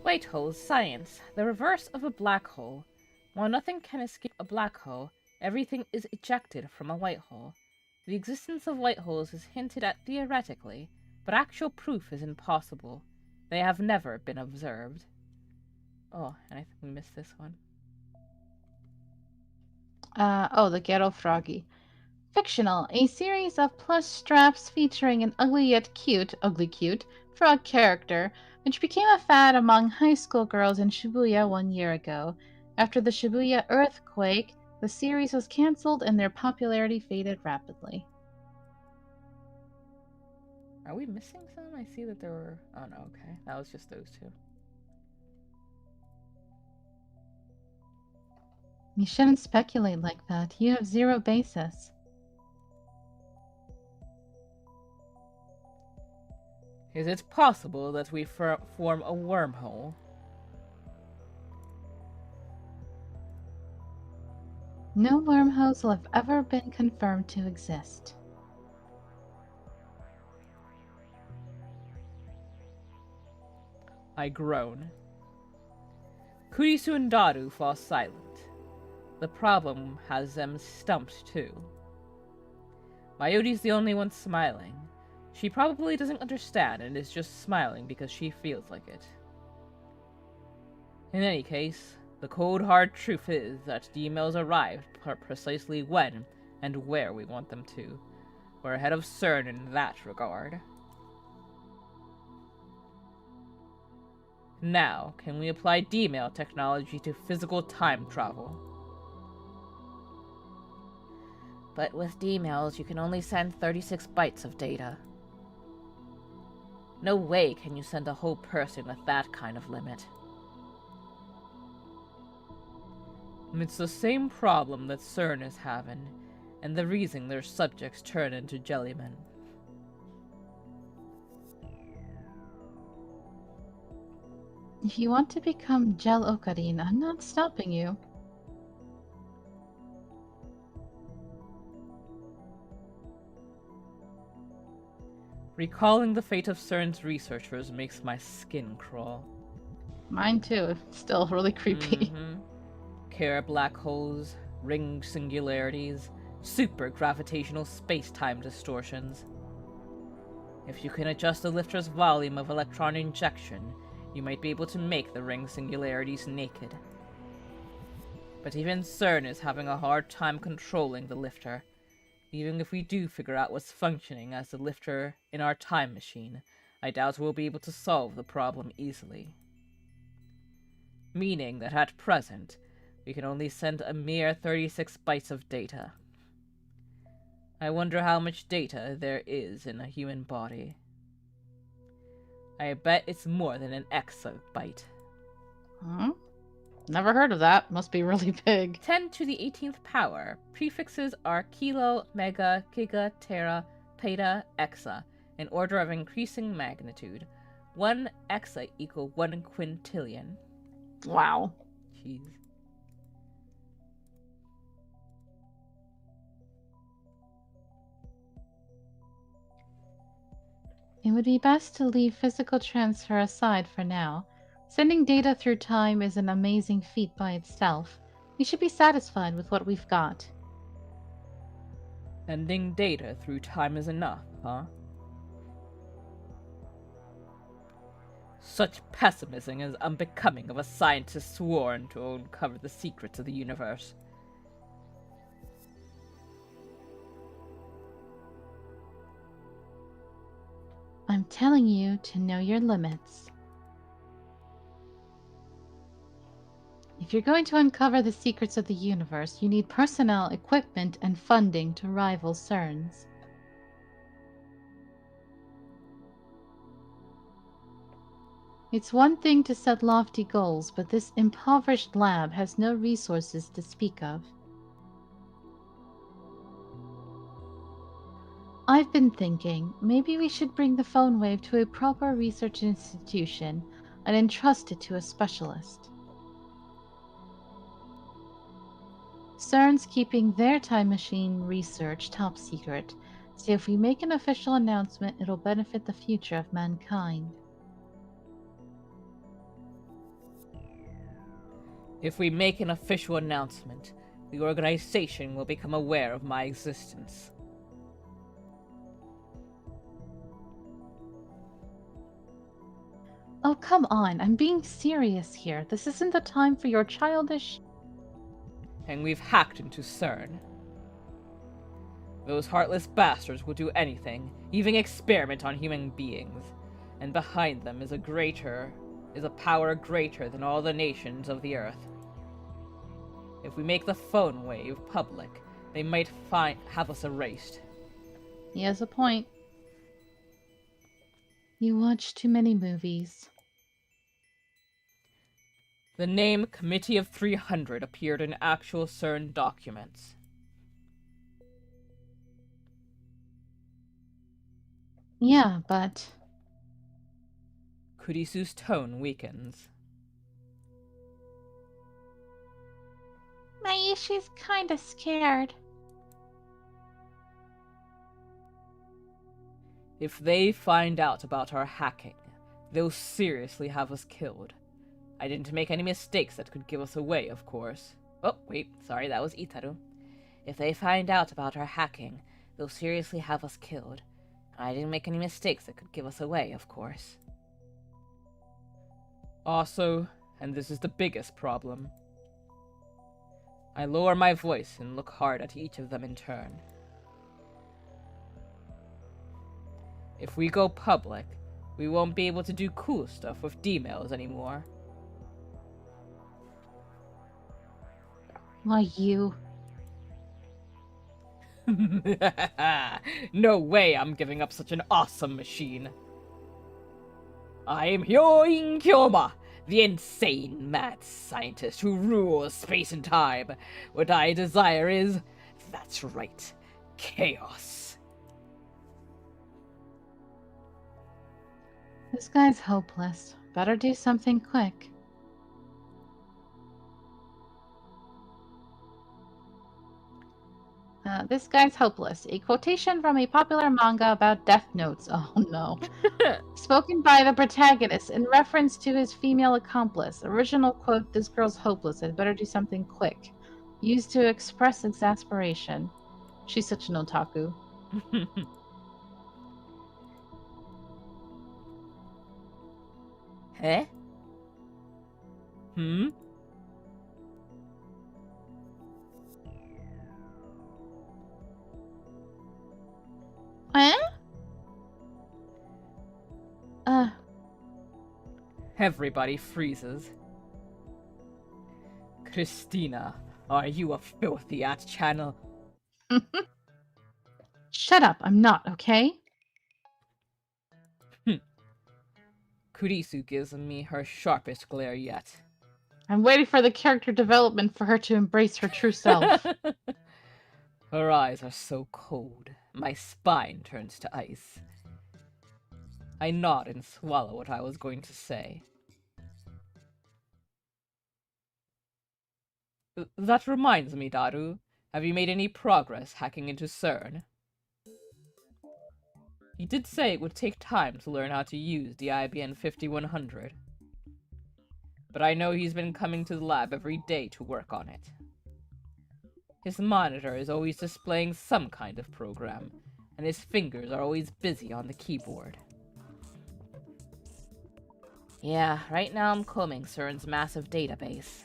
White holes, science. The reverse of a black hole. While nothing can escape a black hole, everything is ejected from a white hole. The existence of white holes is hinted at theoretically, but actual proof is impossible. They have never been observed. Oh, and I think we missed this one. The Ghetto Froggy. Fictional, a series of plush straps featuring an ugly yet cute, frog character, which became a fad among high school girls in Shibuya 1 year ago. After the Shibuya earthquake, the series was cancelled and their popularity faded rapidly. Are we missing some? I see that there were... Oh no, okay. That was just those two. You shouldn't speculate like that. You have zero basis. Is it possible that we form a wormhole? No wormholes have ever been confirmed to exist. I groan. Kurisu and Daru fall silent. The problem has them stumped too. Mayoti's the only one smiling. She probably doesn't understand and is just smiling because she feels like it. In any case, the cold hard truth is that Dmails arrived precisely when and where we want them to. We're ahead of CERN in that regard. Now, can we apply Dmail technology to physical time travel? But with Dmails, you can only send 36 bytes of data. No way can you send a whole person with that kind of limit. It's the same problem that CERN is having. and the reason their subjects turn into jellymen. If you want to become Gel Ocarine, I'm not stopping you. Recalling the fate of CERN's researchers makes my skin crawl. Mine too. It's still really creepy. Mhm. Kara black holes, ring singularities, super gravitational space-time distortions. If you can adjust the lifter's volume of electron injection, you might be able to make the ring singularities naked. But even CERN is having a hard time controlling the lifter. Even if we do figure out what's functioning as the lifter in our time machine, I doubt we'll be able to solve the problem easily. Meaning that at present, we can only send a mere 36 bytes of data. I wonder how much data there is in a human body. I bet it's more than an exabyte. Hmm? Never heard of that. Must be really big. 10 to the 18th power. Prefixes are kilo, mega, giga, tera, peta, exa, in order of increasing magnitude. 1 exa equal 1 quintillion. Wow. Jeez. It would be best to leave physical transfer aside for now. Sending data through time is an amazing feat by itself. We should be satisfied with what we've got. Sending data through time is enough, huh? Such pessimism is unbecoming of a scientist sworn to uncover the secrets of the universe. I'm telling you to know your limits. If you're going to uncover the secrets of the universe, you need personnel, equipment, and funding to rival CERN's. It's one thing to set lofty goals, but this impoverished lab has no resources to speak of. I've been thinking, maybe we should bring the phone wave to a proper research institution and entrust it to a specialist. CERN's keeping their time machine research top secret, so if we make an official announcement, it'll benefit the future of mankind. If we make an official announcement, the organization will become aware of my existence. Oh, come on, I'm being serious here. This isn't the time for your childish... And we've hacked into CERN. Those heartless bastards will do anything, even experiment on human beings. And behind them is a power greater than all the nations of the earth. If we make the phone wave public, they might have us erased. He has a point. You watch too many movies. The name Committee of 300 appeared in actual CERN documents. Yeah, but... Kurisu's tone weakens. Maishi's kinda scared. If they find out about our hacking, they'll seriously have us killed. I didn't make any mistakes that could give us away, of course. Oh, wait, sorry, that was Itaru. If they find out about our hacking, they'll seriously have us killed. I didn't make any mistakes that could give us away, of course. Also, and this is the biggest problem, I lower my voice and look hard at each of them in turn. If we go public, we won't be able to do cool stuff with Dmails anymore. Why, you... No way I'm giving up such an awesome machine. I am Hyoin Kyoma, the insane mad scientist who rules space and time. What I desire is That's right. Chaos. This guy's hopeless. Better do something quick. This guy's hopeless. A quotation from a popular manga about death notes. Oh no. Spoken by the protagonist in reference to his female accomplice. Original quote, "This girl's hopeless. I'd better do something quick." Used to express exasperation. She's such an otaku. Huh? Eh? Everybody freezes. Christina, are you a filthy at channel? Shut up, I'm not, okay? Kurisu gives me her sharpest glare yet. I'm waiting for the character development for her to embrace her true self. Her eyes are so cold, my spine turns to ice. I nod and swallow what I was going to say. That reminds me, Daru. Have you made any progress hacking into CERN? He did say it would take time to learn how to use the IBM 5100. But I know he's been coming to the lab every day to work on it. His monitor is always displaying some kind of program, and his fingers are always busy on the keyboard. Yeah, right now I'm combing CERN's massive database.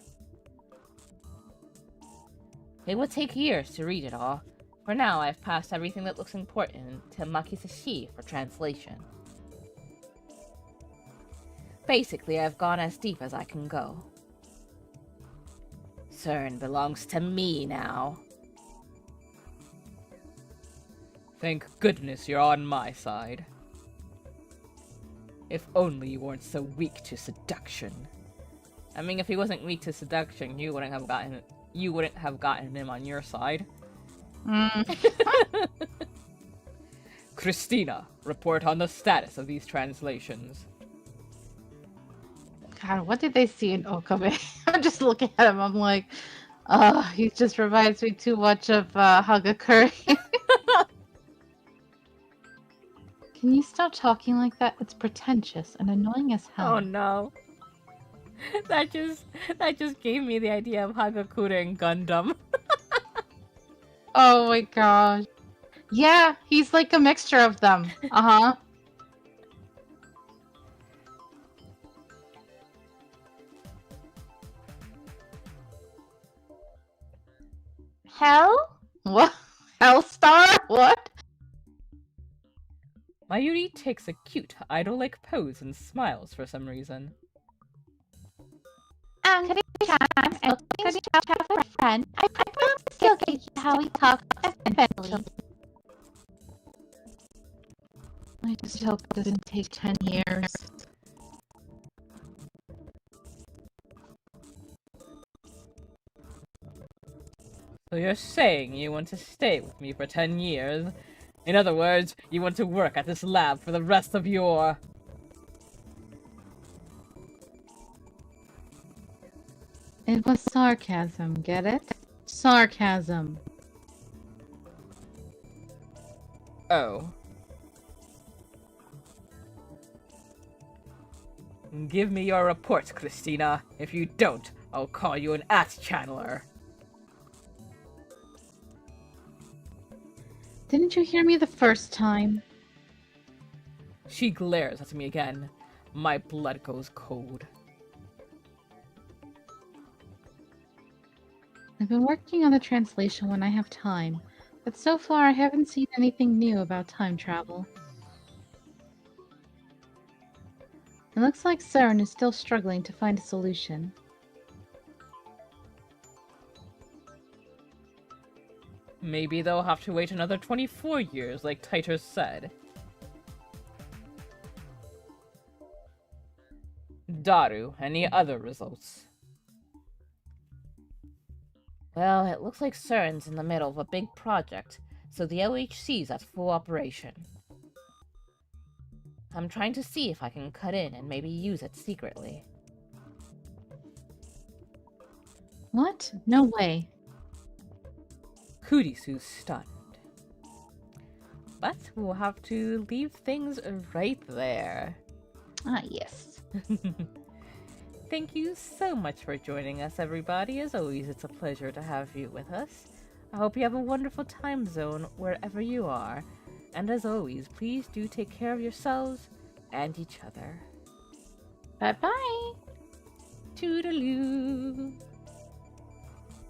It would take years to read it all. For now, I've passed everything that looks important to Makisashi for translation. Basically, I've gone as deep as I can go. CERN belongs to me now. Thank goodness you're on my side. If only you weren't so weak to seduction. I mean, if he wasn't weak to seduction, you wouldn't have gotten him on your side. Christina, report on the status of these translations. God, what did they see in Okabe? I'm just looking at him. I'm like, he just reminds me too much of Hagakure. Can you stop talking like that? It's pretentious and annoying as hell. Oh no. That just gave me the idea of Hagakure and Gundam. Oh my gosh. Yeah, he's like a mixture of them. Uh-huh. Hell? What? Hellstar? What? Mayuri takes a cute, idol-like pose and smiles for some reason. Good time, and good to have a friend. I promise he'll get you how we talk eventually. I just hope it doesn't take 10 years. So you're saying you want to stay with me for 10 years? In other words, you want to work at this lab for the rest of your... It was sarcasm, get it? Sarcasm. Oh. Give me your report, Christina. If you don't, I'll call you an ass channeler. Didn't you hear me the first time? She glares at me again. My blood goes cold. I've been working on the translation when I have time, but so far I haven't seen anything new about time travel. It looks like CERN is still struggling to find a solution. Maybe they'll have to wait another 24 years, like Titus said. Daru, any other results? Well, it looks like CERN's in the middle of a big project, so the OHC's at full operation. I'm trying to see if I can cut in and maybe use it secretly. What? No way. Kurisu's stunned. But we'll have to leave things right there. Ah, yes. Thank you so much for joining us, everybody. As always, it's a pleasure to have you with us. I hope you have a wonderful time zone wherever you are. And as always, please do take care of yourselves and each other. Bye-bye. Toodaloo!